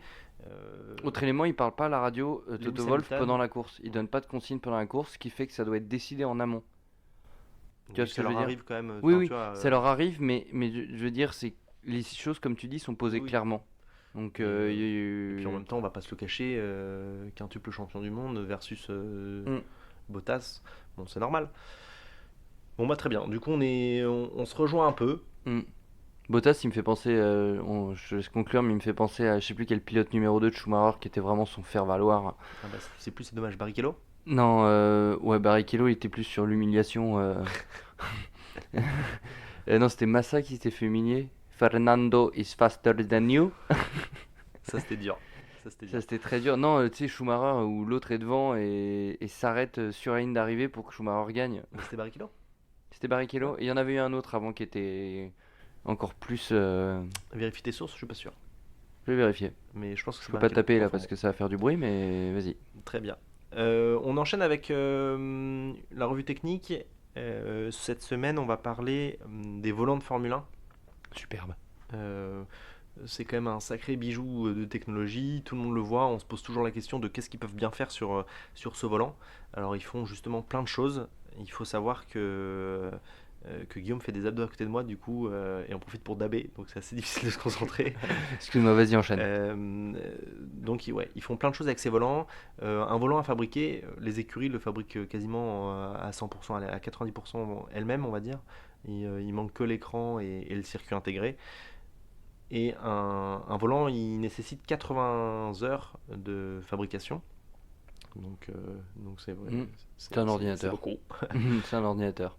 Autre élément, il parle pas à la radio Toto Lewis Wolff pendant Hamilton, la course. Il donne pas de consignes pendant la course, ce qui fait que ça doit être décidé en amont. Tu vois oui, ce ça que je veux leur dire? arrive quand même. Oui, Enfin, oui, tu vois, ça leur arrive, mais je veux dire, c'est les choses, comme tu dis, sont oui, posées oui. clairement. Donc, Et puis en même temps, on va pas se le cacher, quintuple champion du monde versus mm, Bottas, bon, c'est normal. Bon, bah très bien. Du coup, on se rejoint un peu. mm. Bottas, il me fait penser, je te laisse conclure, mais il me fait penser à je sais plus quel pilote numéro 2 de Schumacher qui était vraiment son faire-valoir. Ah bah, c'est plus, c'est dommage. Barrichello? Non, ouais, Barrichello, il était plus sur l'humiliation. Non, c'était Massa qui s'était fait humilier. Fernando is faster than you. Ça, c'était dur. Ça, c'était Ça, dur. c'était très dur. Non, tu sais, Schumacher où l'autre est devant et s'arrête sur la ligne d'arrivée pour que Schumacher gagne. Mais c'était Barrichello? C'était Ouais. Barrichello. Et il y en avait eu un autre avant qui était encore plus. Vérifie tes sources, je suis pas sûr. Je vais vérifier. Mais je pense que Je c'est peux pas Barrichello. taper là Enfin parce bon, que ça va faire du bruit, mais vas-y. très bien. On enchaîne avec la revue technique. Cette semaine, on va parler des volants de Formule 1. Superbe. Euh, c'est quand même un sacré bijou de technologie, tout le monde le voit, on se pose toujours la question de qu'est-ce qu'ils peuvent bien faire sur ce volant. Alors ils font justement plein de choses. Il faut savoir que Guillaume fait des abdos à côté de moi du coup et on profite pour daber, donc c'est assez difficile de se concentrer. Excuse-moi, vas-y, enchaîne. Donc ouais, ils font plein de choses avec ces volants. Un volant à fabriquer, les écuries le fabriquent quasiment à 100%, à 90% elles-mêmes on va dire. Il manque que l'écran et le circuit intégré. Et un volant, il nécessite 80 heures de fabrication. Donc c'est vrai, Hmm, c'est c'est un c'est ordinateur. beaucoup. C'est un ordinateur.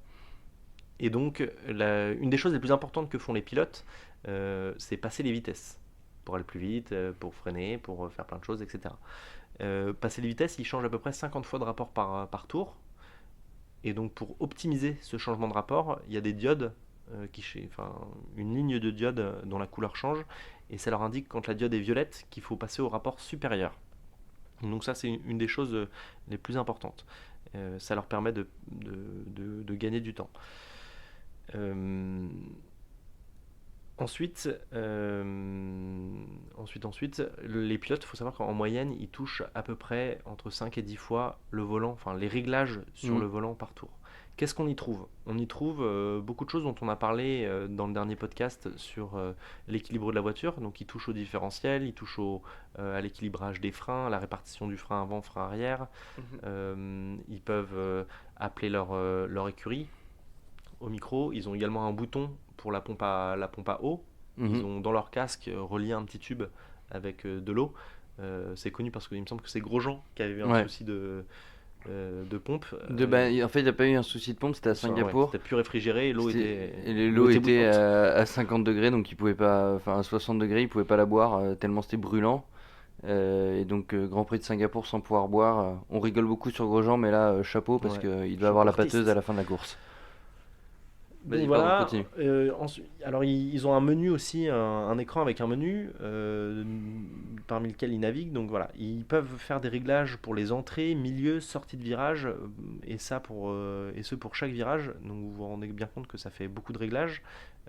Et donc, une des choses les plus importantes que font les pilotes, c'est passer les vitesses. Pour aller plus vite, pour freiner, pour faire plein de choses, etc. Passer les vitesses, ils changent à peu près 50 fois de rapport par tour. Et donc, pour optimiser ce changement de rapport, il y a des diodes, enfin, une ligne de diodes dont la couleur change. Et ça leur indique quand la diode est violette qu'il faut passer au rapport supérieur. Donc ça, c'est une des choses les plus importantes. Ça leur permet de gagner du temps. Euh, ensuite, les pilotes, il faut savoir qu'en moyenne, ils touchent à peu près entre 5 et 10 fois le volant, enfin les réglages sur Hmm, le volant par tour. Qu'est-ce qu'on y trouve? On y trouve beaucoup de choses dont on a parlé dans le dernier podcast sur l'équilibre de la voiture. Donc ils touchent au différentiel, ils touchent à l'équilibrage des freins, à la répartition du frein avant, frein arrière. Ils peuvent appeler leur écurie au micro. Ils ont également un bouton pour la pompe à eau. Ils mhm. ont dans leur casque relié un petit tube avec de l'eau. C'est connu parce qu'il me semble que c'est Grosjean qui avait eu un Ouais. souci de pompe. En fait, il n'y a pas eu un souci de pompe, c'était à Ouais, Singapour. c'était plus réfrégéré et l'eau L'eau était était bouillante. à 50 degrés, donc il pouvait pas, enfin à 60 degrés, il pouvait pas la boire tellement c'était brûlant. Et donc Grand Prix de Singapour sans pouvoir boire. On rigole beaucoup sur Grosjean, mais là chapeau parce Ouais, qu'il devait avoir chapeau la pâteuse à artiste. la fin de la course. Donc Vas-y, pardon, voilà, continue. alors ils ont un menu aussi, un écran avec un menu parmi lequel ils naviguent. Donc voilà, ils peuvent faire des réglages pour les entrées, milieux, sorties de virage, et ce pour chaque virage. Donc vous vous rendez bien compte que ça fait beaucoup de réglages,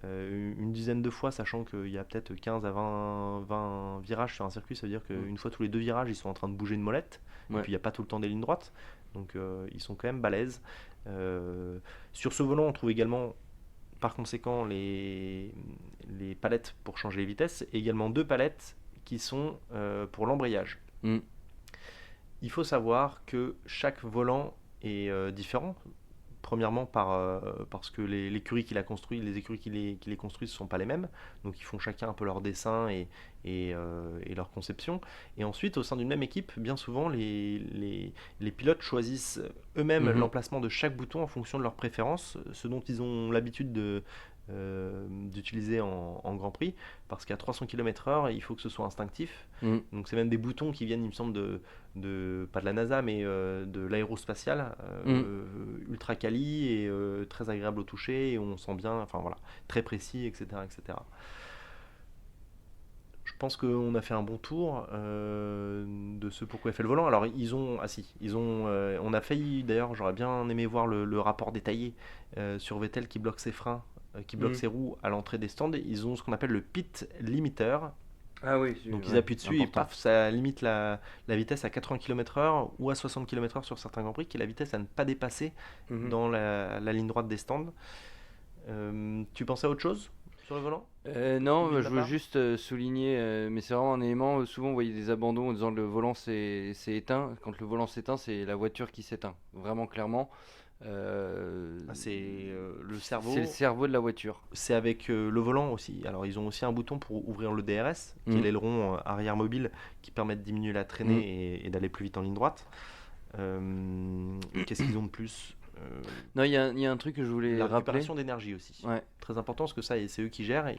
une dizaine de fois, sachant qu'il y a peut-être 15 à 20 virages sur un circuit. Ça veut dire Mm. qu'une fois tous les deux virages, ils sont en train de bouger une molette, et Ouais. puis il n'y a pas tout le temps des lignes droites. Donc ils sont quand même balèzes. Euh, sur ce volant, on trouve également par conséquent les palettes pour changer les vitesses et également deux palettes qui sont pour l'embrayage. Mm. Il faut savoir que chaque volant est différent. Premièrement, parce que l'écurie qui l'a construit, les écuries qui les construisent ne sont pas les mêmes. Donc ils font chacun un peu leur dessin et leur conception. Et ensuite, au sein d'une même équipe, bien souvent, les pilotes choisissent eux-mêmes Mhm. l'emplacement de chaque bouton en fonction de leurs préférences, ce dont ils ont l'habitude d'utiliser en Grand Prix. Parce qu'à 300 km/h, il faut que ce soit instinctif. Mm. Donc c'est même des boutons qui viennent, il me semble, pas de la NASA, mais de l'aérospatiale, Mm. ultra quali et très agréable au toucher, et on sent bien, enfin voilà, très précis, etc. etc. Je pense qu'on a fait un bon tour de ce pourquoi il fait le volant. Alors on a failli d'ailleurs, j'aurais bien aimé voir le rapport détaillé sur Vettel qui bloque ses freins, qui bloque Mm. ses roues à l'entrée des stands. Ils ont ce qu'on appelle le pit limiter. Ah oui, Donc ils ouais, appuient dessus et important. paf, ça limite la vitesse à 80 km/h ou à 60 km/h sur certains Grands Prix, qui est la vitesse à ne pas dépasser Mhm. dans la ligne droite des stands. Tu pensais à autre chose sur le volant? Non, Oublié de je ma veux part. juste souligner, mais c'est vraiment un élément, souvent vous voyez des abandons en disant le volant c'est éteint. Quand le volant s'éteint, c'est la voiture qui s'éteint. Vraiment clairement, euh, C'est le c'est le cerveau. cerveau de la voiture. C'est avec le volant aussi. Alors ils ont aussi un bouton pour ouvrir le DRS, qui est Mm. l'aileron arrière mobile, qui permet de diminuer la Mm. traînée et d'aller plus vite en ligne droite. Qu'est-ce qu'ils ont de plus? Non, il y a un truc que je voulais La rappeler. récupération d'énergie aussi. Ouais. Très important, parce que ça, c'est eux qui gèrent.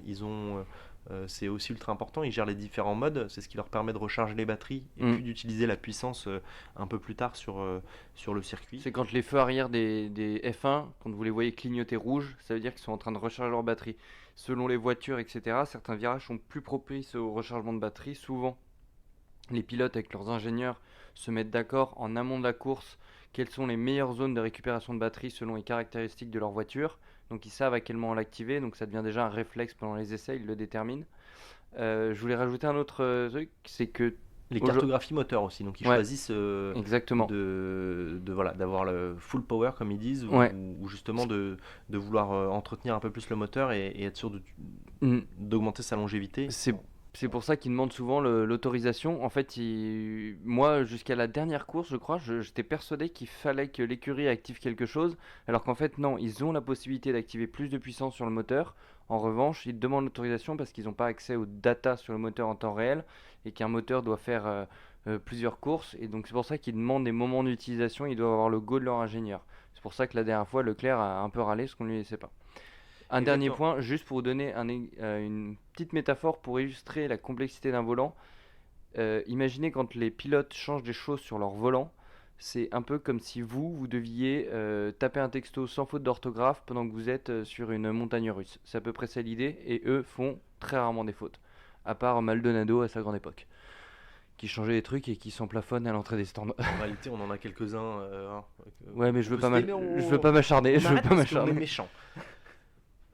C'est aussi ultra important. Ils gèrent les différents modes. C'est ce qui leur permet de recharger les batteries et Mm. puis d'utiliser la puissance un peu plus tard sur le circuit. C'est quand les feux arrière des F1, quand vous les voyez clignoter rouge, ça veut dire qu'ils sont en train de recharger leur batterie. Selon les voitures, etc., certains virages sont plus propices au rechargement de batterie. Souvent, les pilotes avec leurs ingénieurs se mettent d'accord en amont de la course quelles sont les meilleures zones de récupération de batterie selon les caractéristiques de leur voiture. Donc ils savent à quel moment l'activer, donc ça devient déjà un réflexe pendant les essais, ils le déterminent. Je voulais rajouter un autre truc, c'est que... Les aujo- cartographies moteurs aussi. Donc ils Ouais, choisissent exactement. voilà, d'avoir le full power, comme ils disent, Ouais. ou justement de vouloir entretenir un peu plus le moteur et être sûr Mm. d'augmenter sa longévité. C'est pour ça qu'ils demandent souvent l'autorisation. En fait, moi, jusqu'à la dernière course, je crois, j'étais persuadé qu'il fallait que l'écurie active quelque chose, alors qu'en fait, non, ils ont la possibilité d'activer plus de puissance sur le moteur. En revanche, ils demandent l'autorisation parce qu'ils n'ont pas accès aux data sur le moteur en temps réel et qu'un moteur doit faire plusieurs courses. Et donc, c'est pour ça qu'ils demandent des moments d'utilisation. Ils doivent avoir le go de leur ingénieur. C'est pour ça que la dernière fois, Leclerc a un peu râlé parce qu'on ne lui laissait pas. Un dernier Exactement. point, juste pour vous donner une petite métaphore pour illustrer la complexité d'un volant. Imaginez quand les pilotes changent des choses sur leur volant, c'est un peu comme si vous deviez taper un texto sans faute d'orthographe pendant que vous êtes sur une montagne russe. C'est à peu près ça l'idée, et eux font très rarement des fautes. À part Maldonado à sa grande époque, qui changeait des trucs et qui s'en plafonne à l'entrée des stands. En réalité, on en a quelques-uns. Ouais, mais On peut citer, mais je veux pas m'acharner, on je veux arrête pas parce qu'on est m'acharner. méchant.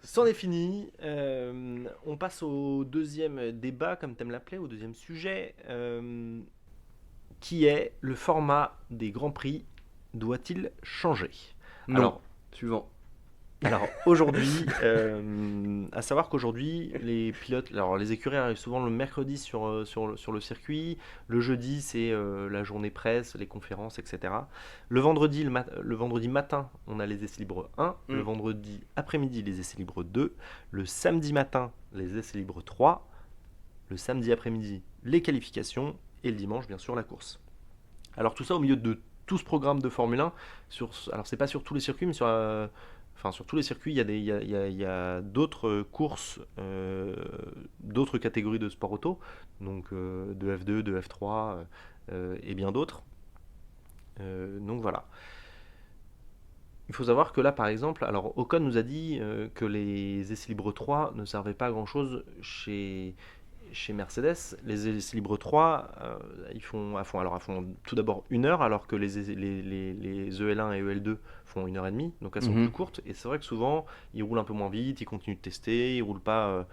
C'en est fini. On passe au deuxième débat, comme tu aimes l'appeler, au deuxième sujet, qui est le format des Grands Prix doit-il changer? Non. Alors, Suivant. alors aujourd'hui, à savoir qu'aujourd'hui, les pilotes, alors les écuries arrivent souvent le mercredi sur le circuit. Le jeudi, c'est la journée presse, les conférences, etc. Le vendredi matin, on a les essais libres 1. Le Mm. vendredi après-midi, les essais libres 2. Le samedi matin, les essais libres 3. Le samedi après-midi, les qualifications. Et le dimanche, bien sûr, la course. Alors tout ça au milieu de tout ce programme de Formule 1. Alors c'est pas sur tous les circuits, mais sur tous les circuits, il y a, il y a d'autres courses, d'autres catégories de sport auto, donc de F2, de F3 et bien d'autres. Donc voilà. Il faut savoir que là, par exemple, alors Ocon nous a dit que les essais libres 3 ne servaient pas à grand chose chez Mercedes. Les essais libres 3, ils font tout d'abord 1 heure, alors que les EL1 et EL2 font 1 heure et demie, donc elles sont plus Mhm. courtes. Et c'est vrai que souvent, ils roulent un peu moins vite, ils continuent de tester, ils roulent pas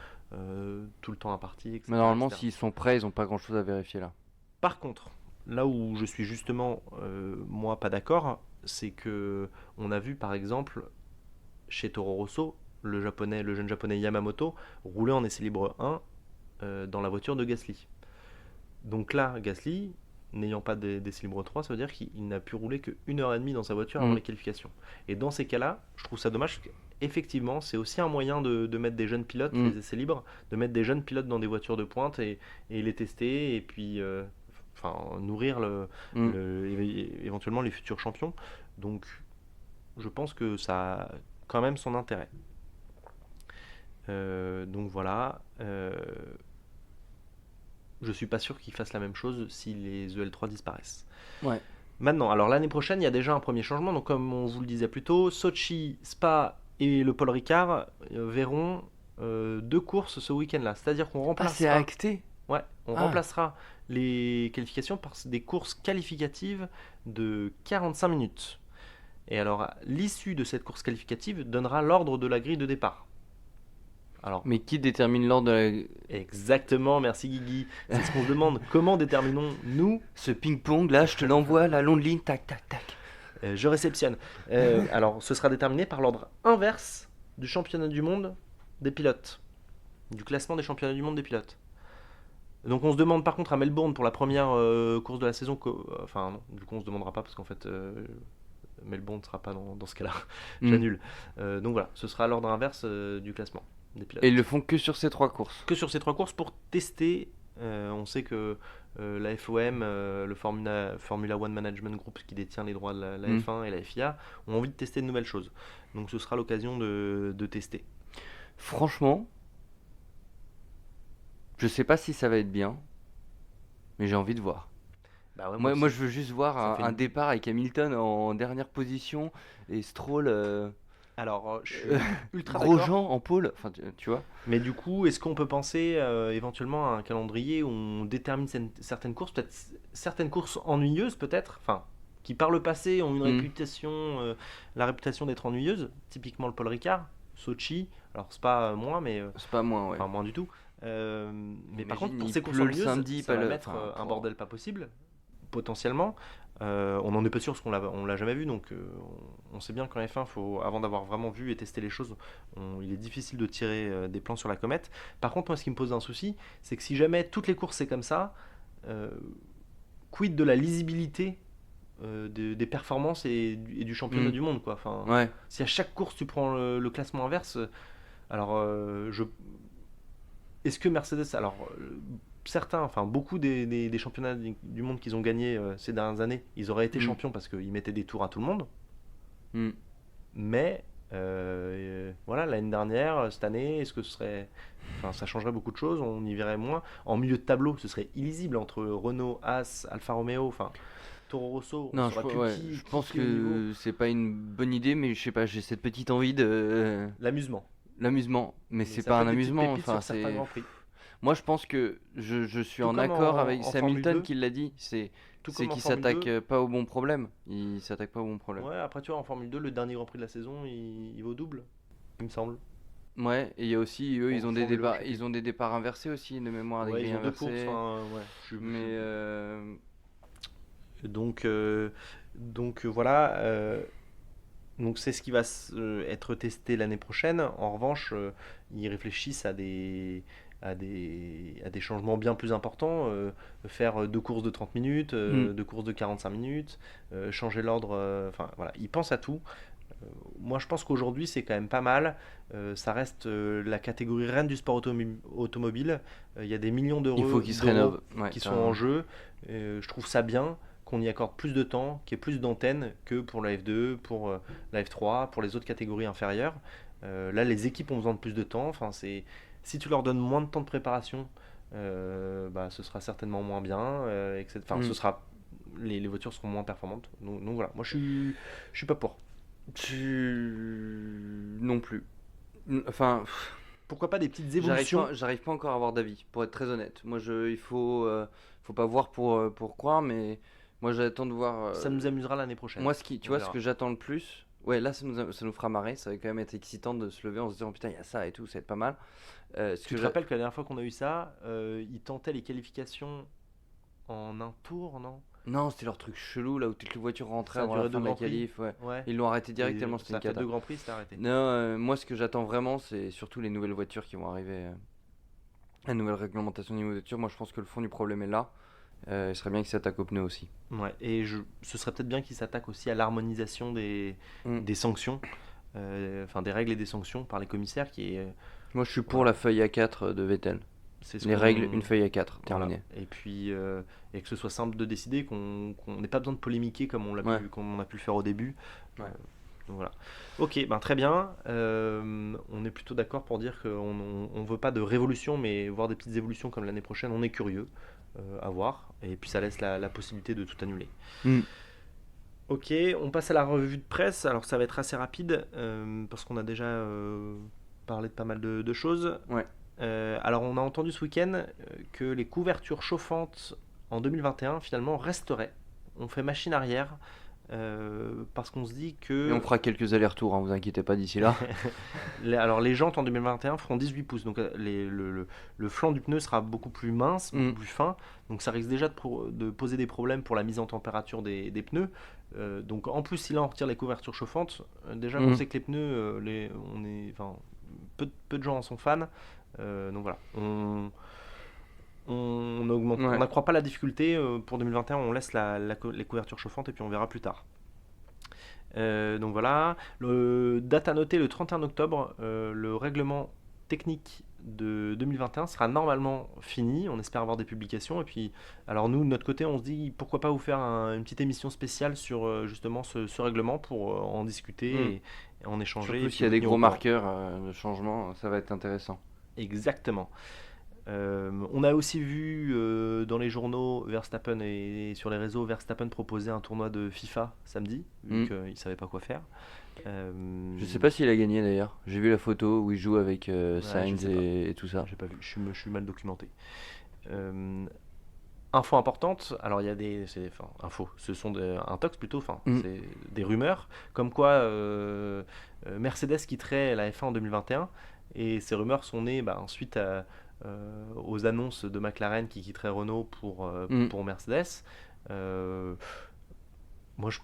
tout le temps imparti, Mais etc., normalement, etc. s'ils sont prêts, ils ont pas grand chose à vérifier là. Par contre, là où je suis justement, moi, pas d'accord, c'est que on a vu par exemple chez Toro Rosso, le jeune japonais Yamamoto rouler en essai libre 1 dans la voiture de Gasly. Donc là, Gasly, n'ayant pas d'essai libre 3, ça veut dire qu'il n'a pu rouler que 1 heure et demie dans sa voiture avant Mm. les qualifications. Et dans ces cas-là, je trouve ça dommage, parce qu'effectivement, c'est aussi un moyen de mettre des jeunes pilotes, Mm. les essais libres, de mettre des jeunes pilotes dans des voitures de pointe et les tester, et puis enfin, nourrir Mm. éventuellement les futurs champions. Donc je pense que ça a quand même son intérêt. Donc voilà. Je suis pas sûr qu'ils fassent la même chose si les EL3 disparaissent. Ouais. Maintenant, alors l'année prochaine, il y a déjà un premier changement. Donc, comme on vous le disait plus tôt, Sochi, Spa et le Paul Ricard verront 2 courses ce week-end-là. C'est-à-dire qu'on Ah, c'est remplacera, acté. ouais, on Ah, remplacera les qualifications par des courses qualificatives de 45 minutes. Et alors, l'issue de cette course qualificative donnera l'ordre de la grille de départ. Alors, mais qui détermine l'ordre de exactement, merci Guigui. C'est ce qu'on se demande. Comment déterminons-nous? ce ping-pong là, je te l'envoie, la longue ligne, tac, tac, tac. Je réceptionne. Alors, ce sera déterminé par l'ordre inverse du championnat du monde des pilotes, du classement des championnats du monde des pilotes. Donc, on se demande par contre à Melbourne pour la première course de la saison. Enfin, non, du coup, on se demandera pas parce qu'en fait, Melbourne ne sera pas dans ce cas-là. Mm. J'annule. Donc voilà, ce sera l'ordre inverse du classement des Et ils le pilotes. font que sur ces 3 courses. Que sur ces 3 courses pour tester. On sait que la FOM, le Formula One Management Group qui détient les droits de la Mm. F1 et la FIA, ont envie de tester de nouvelles choses. Donc ce sera l'occasion de tester. Franchement, je sais pas si ça va être bien, mais j'ai envie de voir. Bah ouais, moi Moi, aussi. je veux juste voir Ça me fait un une... départ avec Hamilton en dernière position et Stroll, Alors, je suis ultra d'accord. Grosjean en pôle. Enfin, tu vois. Mais du coup, est-ce qu'on peut penser éventuellement à un calendrier où on détermine certaines courses, peut-être certaines courses ennuyeuses peut-être, enfin, qui par le passé ont une Mm. réputation, la réputation d'être ennuyeuses, typiquement le Paul Ricard, Sochi, alors c'est pas moins, mais C'est pas moins, ouais. enfin moins du tout. Mais par contre, Imagine, pour il ces courses pleut le ennuyeuses, samedi, ça pas va le. mettre Enfin, un bordel pas possible, potentiellement. On n'en est pas sûr parce on l'a jamais vu, donc on sait bien qu'en F1, avant d'avoir vraiment vu et testé les choses, il est difficile de tirer des plans sur la comète. Par contre, moi, ce qui me pose un souci, c'est que si jamais toutes les courses c'est comme ça, euh, quid de la lisibilité des performances et du championnat mm. du monde, quoi. Enfin, Ouais. si à chaque course tu prends le classement inverse, alors est-ce que Mercedes, alors certains, enfin beaucoup des championnats du monde qu'ils ont gagnés ces dernières années, ils auraient été Mm. champions parce qu'ils mettaient des tours à tout le monde. Mm. Mais voilà, l'année dernière, cette année, est-ce que ce serait, enfin, ça changerait beaucoup de choses, on y verrait moins. En milieu de tableau, ce serait illisible entre Renault, As, Alfa Romeo, enfin Toro Rosso, on Non, saurait plus ouais, je pense qui est au niveau. que c'est pas une bonne idée, mais je sais pas, j'ai cette petite envie de L'amusement. l'amusement, mais Mais c'est ça pas peut un être des petites amusement, pépites enfin sur certains c'est grands prix. moi je pense que je suis Tout en comme accord avec en c'est Formule Hamilton 2, qui l'a dit, c'est tout c'est comme en qu'il Formule s'attaque 2. pas au bon problème, il s'attaque pas au bon problème. Ouais, après tu vois, en Formule 2, le dernier Grand Prix de la saison, il vaut double, il me semble. Ouais, et il y a aussi eux, En Formule 1, je sais plus. ils ont des départs inversés aussi de mémoire des Ouais, ils grilles ont 2 courses, inversées, enfin, ouais. mais Donc, voilà. Donc c'est ce qui va être testé l'année prochaine. En revanche, ils réfléchissent à des changements bien plus importants. Faire 2 courses de 30 minutes, hmm, 2 courses de 45 minutes, changer l'ordre. Enfin voilà, ils pensent à tout. Moi je pense qu'aujourd'hui c'est quand même pas mal. Ça reste la catégorie reine du sport automobile. Il y a des millions il faut d'euros qu'ils se d'euros rénovent. Ouais, qui t'as sont en raison. jeu. Je trouve ça bien qu'on y accorde plus de temps, qu'il y ait plus d'antennes que pour la F2, pour la F3, pour les autres catégories inférieures. Là, les équipes ont besoin de plus de temps. Enfin, si tu leur donnes moins de temps de préparation, bah, ce sera certainement moins bien. Enfin, Hmm. les voitures seront moins performantes. Donc voilà, moi je suis pas pour. Non plus. Enfin, Pourquoi pas des petites évolutions? j'arrive pas encore à avoir d'avis, pour être très honnête. Moi, faut pas voir pour croire, mais moi, j'attends de voir. Ça nous amusera l'année prochaine. Moi, tu On vois, ce que verra. j'attends le plus, ouais, là, ça nous fera marrer. Ça va quand même être excitant de se lever en se disant, putain, il y a ça et tout, ça va être pas mal. Ce Tu que te j'a- rappelles que la dernière fois qu'on a eu ça, ils tentaient les qualifications en un tour, non? Non, c'était leur truc chelou, là où toutes les voitures rentraient Ça a avant la duré fin deux de la grands prix. qualif, ouais. Ouais. Ils l'ont arrêté direct Et tellement c'était ça une a fait cata. 2 grands prix, c'était arrêté. Non, moi, ce que j'attends vraiment, c'est surtout les nouvelles voitures qui vont arriver. la nouvelle réglementation au niveau des voitures. Moi, je pense que le fond du problème est là. Il serait bien qu'ils s'attaquent aux pneus aussi. Ouais, et ce serait peut-être bien qu'ils s'attaquent aussi à l'harmonisation Mm. des sanctions, enfin des règles et des sanctions par les commissaires, Moi, je suis pour voilà, la feuille A4 de Vettel. c'est ce Les règles, une qu'on, feuille A4, voilà, terminé. et puis et que ce soit simple de décider, qu'on n'ait pas besoin de polémiquer Ouais. comme on a pu le faire au début. Euh, Ouais. donc voilà. Ok, ben très bien. On est plutôt d'accord pour dire qu'on on veut pas de révolution, mais voir des petites évolutions comme l'année prochaine, on est curieux à voir. Et puis ça laisse la possibilité de tout annuler. Mm. Ok, on passe à la revue de presse. Alors ça va être assez rapide parce qu'on a déjà parlé de pas mal de choses. Ouais. Alors on a entendu ce week-end que les couvertures chauffantes en 2021 finalement resteraient. On fait machine arrière parce qu'on se dit Et on que fera quelques allers-retours, hein, vous inquiétez pas d'ici là. alors les jantes en 2021 feront 18 pouces, donc le flanc du pneu sera beaucoup plus mince, beaucoup Mm. plus fin, donc ça risque déjà de poser des problèmes pour la mise en température des pneus. Donc en plus si là on retire les couvertures chauffantes, déjà qu'on Mm. sait que les pneus, enfin, peu de gens en sont fans, donc voilà, on Ouais. n'accroît pas la difficulté pour 2021, on laisse les couvertures chauffantes et puis on verra plus tard. Donc voilà, date à noter le 31 octobre, le règlement technique de 2021 sera normalement fini. On espère avoir des publications. Et puis, alors nous, de notre côté, on se dit pourquoi pas vous faire une petite émission spéciale sur justement ce règlement pour en discuter Mm. et en échanger Surtout et puis s'il y a vous des tenir au gros courant. marqueurs de changement, ça va être intéressant. Exactement. On a aussi vu dans les journaux Verstappen et sur les réseaux Verstappen proposer un tournoi de FIFA samedi, vu Mm. qu'il ne savait pas quoi faire. Je sais Euh, pas s'il a gagné d'ailleurs. J'ai vu la photo où il joue avec Ouais, je Sainz sais pas. et tout ça. J'ai pas vu. Je suis mal documenté. Euh, Info importante. Alors il y a enfin, info. Ce sont un tox plutôt. Enfin, Mm. c'est des rumeurs comme quoi Mercedes quitterait la F1 en 2021. Et ces rumeurs sont nées ensuite aux annonces de McLaren qui quitterait Renault Mm. pour Mercedes. Euh, Moi, je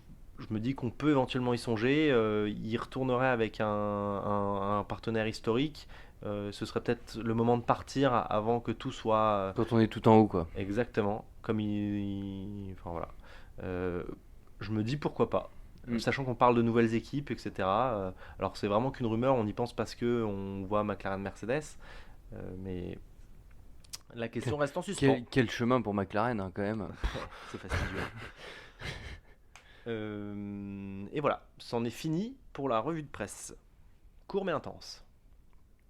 me dis qu'on peut éventuellement y songer. Il retournerait avec un partenaire historique. Ce serait peut-être le moment de partir avant que tout soit Quand on est tout en haut, quoi. exactement comme enfin voilà. Euh, je me dis pourquoi pas. Mm. Sachant qu'on parle de nouvelles équipes, etc. Alors c'est vraiment qu'une rumeur, on y pense parce que on voit McLaren Mercedes, mais la question reste en suspens. Quel chemin pour McLaren, hein, quand même. C'est fastidieux. Et voilà, c'en est fini pour la revue de presse. Court mais intense.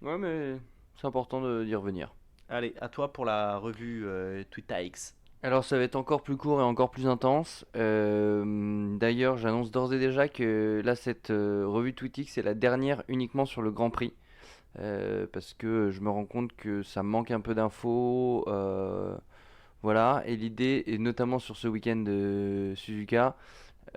Ouais, mais c'est important d'y revenir. Allez, à toi pour la revue Twitter X. Alors, ça va être encore plus court et encore plus intense. D'ailleurs, j'annonce d'ores et déjà que là, cette revue Twitix, c'est la dernière uniquement sur le Grand Prix. Parce que je me rends compte que ça manque un peu d'infos. Voilà, et l'idée, et notamment sur ce week-end de Suzuka,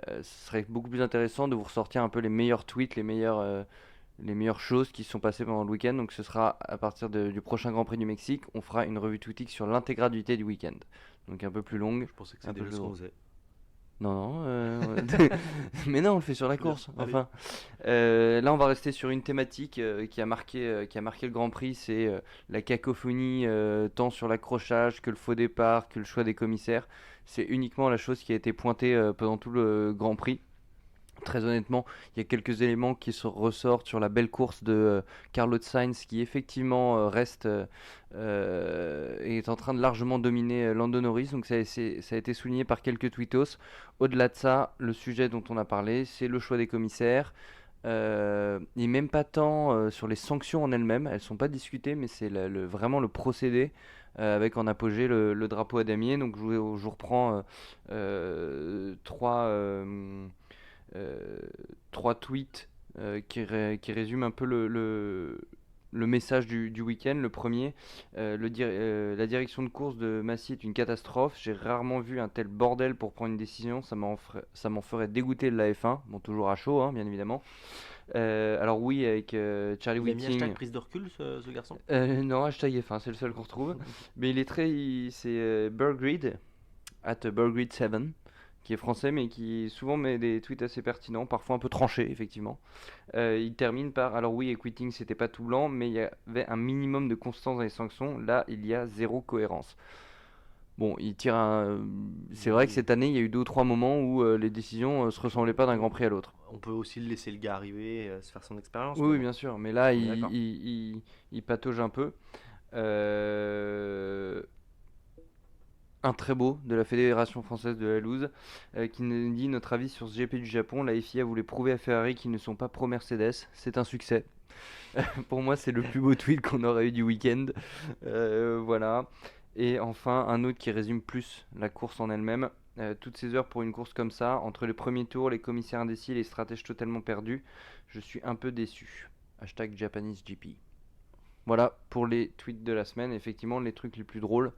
ce serait beaucoup plus intéressant de vous ressortir un peu les meilleurs tweets, les meilleures choses qui se sont passées pendant le week-end. Donc ce sera à partir du prochain Grand Prix du Mexique, on fera une revue Twitix sur l'intégralité du week-end. Donc un peu plus longue, Je pensais que un c'était peu déjà plus ce qu'on drôle. faisait. Non, non, mais non, on le fait sur la Très bien, course. allez. Enfin, là, on va rester sur une thématique qui a marqué le Grand Prix, c'est la cacophonie, tant sur l'accrochage que le faux départ, que le choix des commissaires. C'est uniquement la chose qui a été pointée pendant tout le Grand Prix. Très honnêtement, il y a quelques éléments qui se ressortent sur la belle course de Carlos Sainz qui effectivement reste est en train de largement dominer Lando Norris. Donc ça a été souligné par quelques tweetos. Au-delà de ça, le sujet dont on a parlé, c'est le choix des commissaires. Et même pas tant sur les sanctions en elles-mêmes, elles sont pas discutées, mais c'est vraiment le procédé avec en apogée le drapeau à damier. Donc je vous reprends euh, trois tweets qui résument un peu le message du week-end. Le premier, la direction de course de Massy est une catastrophe. J'ai rarement vu un tel bordel pour prendre une décision. Ça m'en ferait dégoûter de la F1. Bon, toujours à chaud, hein, bien évidemment. Alors oui, avec Charlie Il a mis hashtag Whiting. prise de recul, ce garçon. Non, hashtag F1, c'est le seul qu'on retrouve. Mais il est c'est Burgrid, at Burgrid7. qui est français, mais qui souvent met des tweets assez pertinents, parfois un peu tranchés, effectivement. Il termine par: alors oui, Equitting, c'était pas tout blanc, mais il y avait un minimum de constance dans les sanctions. Là, il y a zéro cohérence. Bon, il tire un. C'est vrai que Oui. cette année, il y a eu 2 ou 3 moments où les décisions se ressemblaient pas d'un Grand Prix à l'autre. On peut aussi laisser le gars arriver, se faire son expérience, Oui, mais oui, bon, bien sûr, mais là, on est d'accord. il patauge un peu. Euh, Un très beau de la Fédération française de la loose qui nous dit: notre avis sur ce GP du Japon, la FIA voulait prouver à Ferrari qu'ils ne sont pas pro Mercedes, c'est un succès. Pour moi, c'est le plus beau tweet qu'on aurait eu du week-end. Voilà. Et enfin, un autre qui résume plus la course en elle-même. Toutes ces heures pour une course comme ça, entre les premiers tours, les commissaires indécis et les stratèges totalement perdus, je suis un peu déçu. Hashtag Japanese GP. Voilà pour les tweets de la semaine. Effectivement, les trucs les plus drôles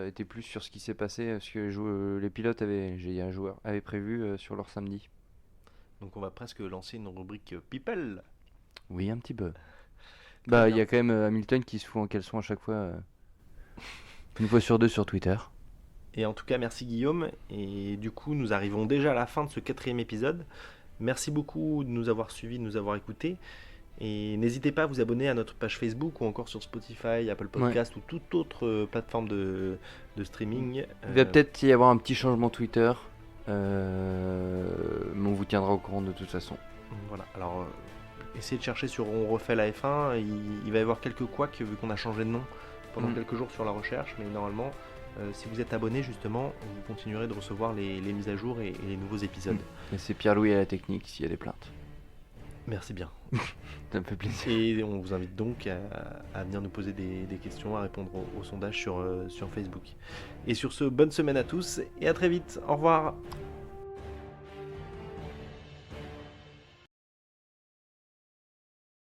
étaient plus sur ce qui s'est passé, ce que les pilotes avaient, j'ai dit un joueur, avaient prévu sur leur samedi. Donc on va presque lancer une rubrique People. Oui, un petit peu. Très Bah, il y bien. a quand même Hamilton qui se fout en caleçon à chaque fois, une fois sur deux sur Twitter. Et en tout cas, merci Guillaume. Et du coup, nous arrivons déjà à la fin de ce 4e épisode. Merci beaucoup de nous avoir suivis, de nous avoir écoutés. Et n'hésitez pas à vous abonner à notre page Facebook ou encore sur Spotify, Apple Ouais. Podcast ou toute autre plateforme de streaming. Il va peut-être y avoir un petit changement Twitter, mais on vous tiendra au courant de toute façon. Voilà. Alors, essayez de chercher sur On refait la F1. Il va y avoir quelques couacs vu qu'on a changé de nom pendant Mm. quelques jours sur la recherche. Mais normalement, si vous êtes abonné, justement, vous continuerez de recevoir les mises à jour et les nouveaux épisodes. Et c'est Pierre-Louis à la technique s'il y a des plaintes. Merci bien. Ça me fait plaisir. Et on vous invite donc à venir nous poser des questions, à répondre au sondage sur Facebook. Et sur ce, bonne semaine à tous et à très vite. Au revoir.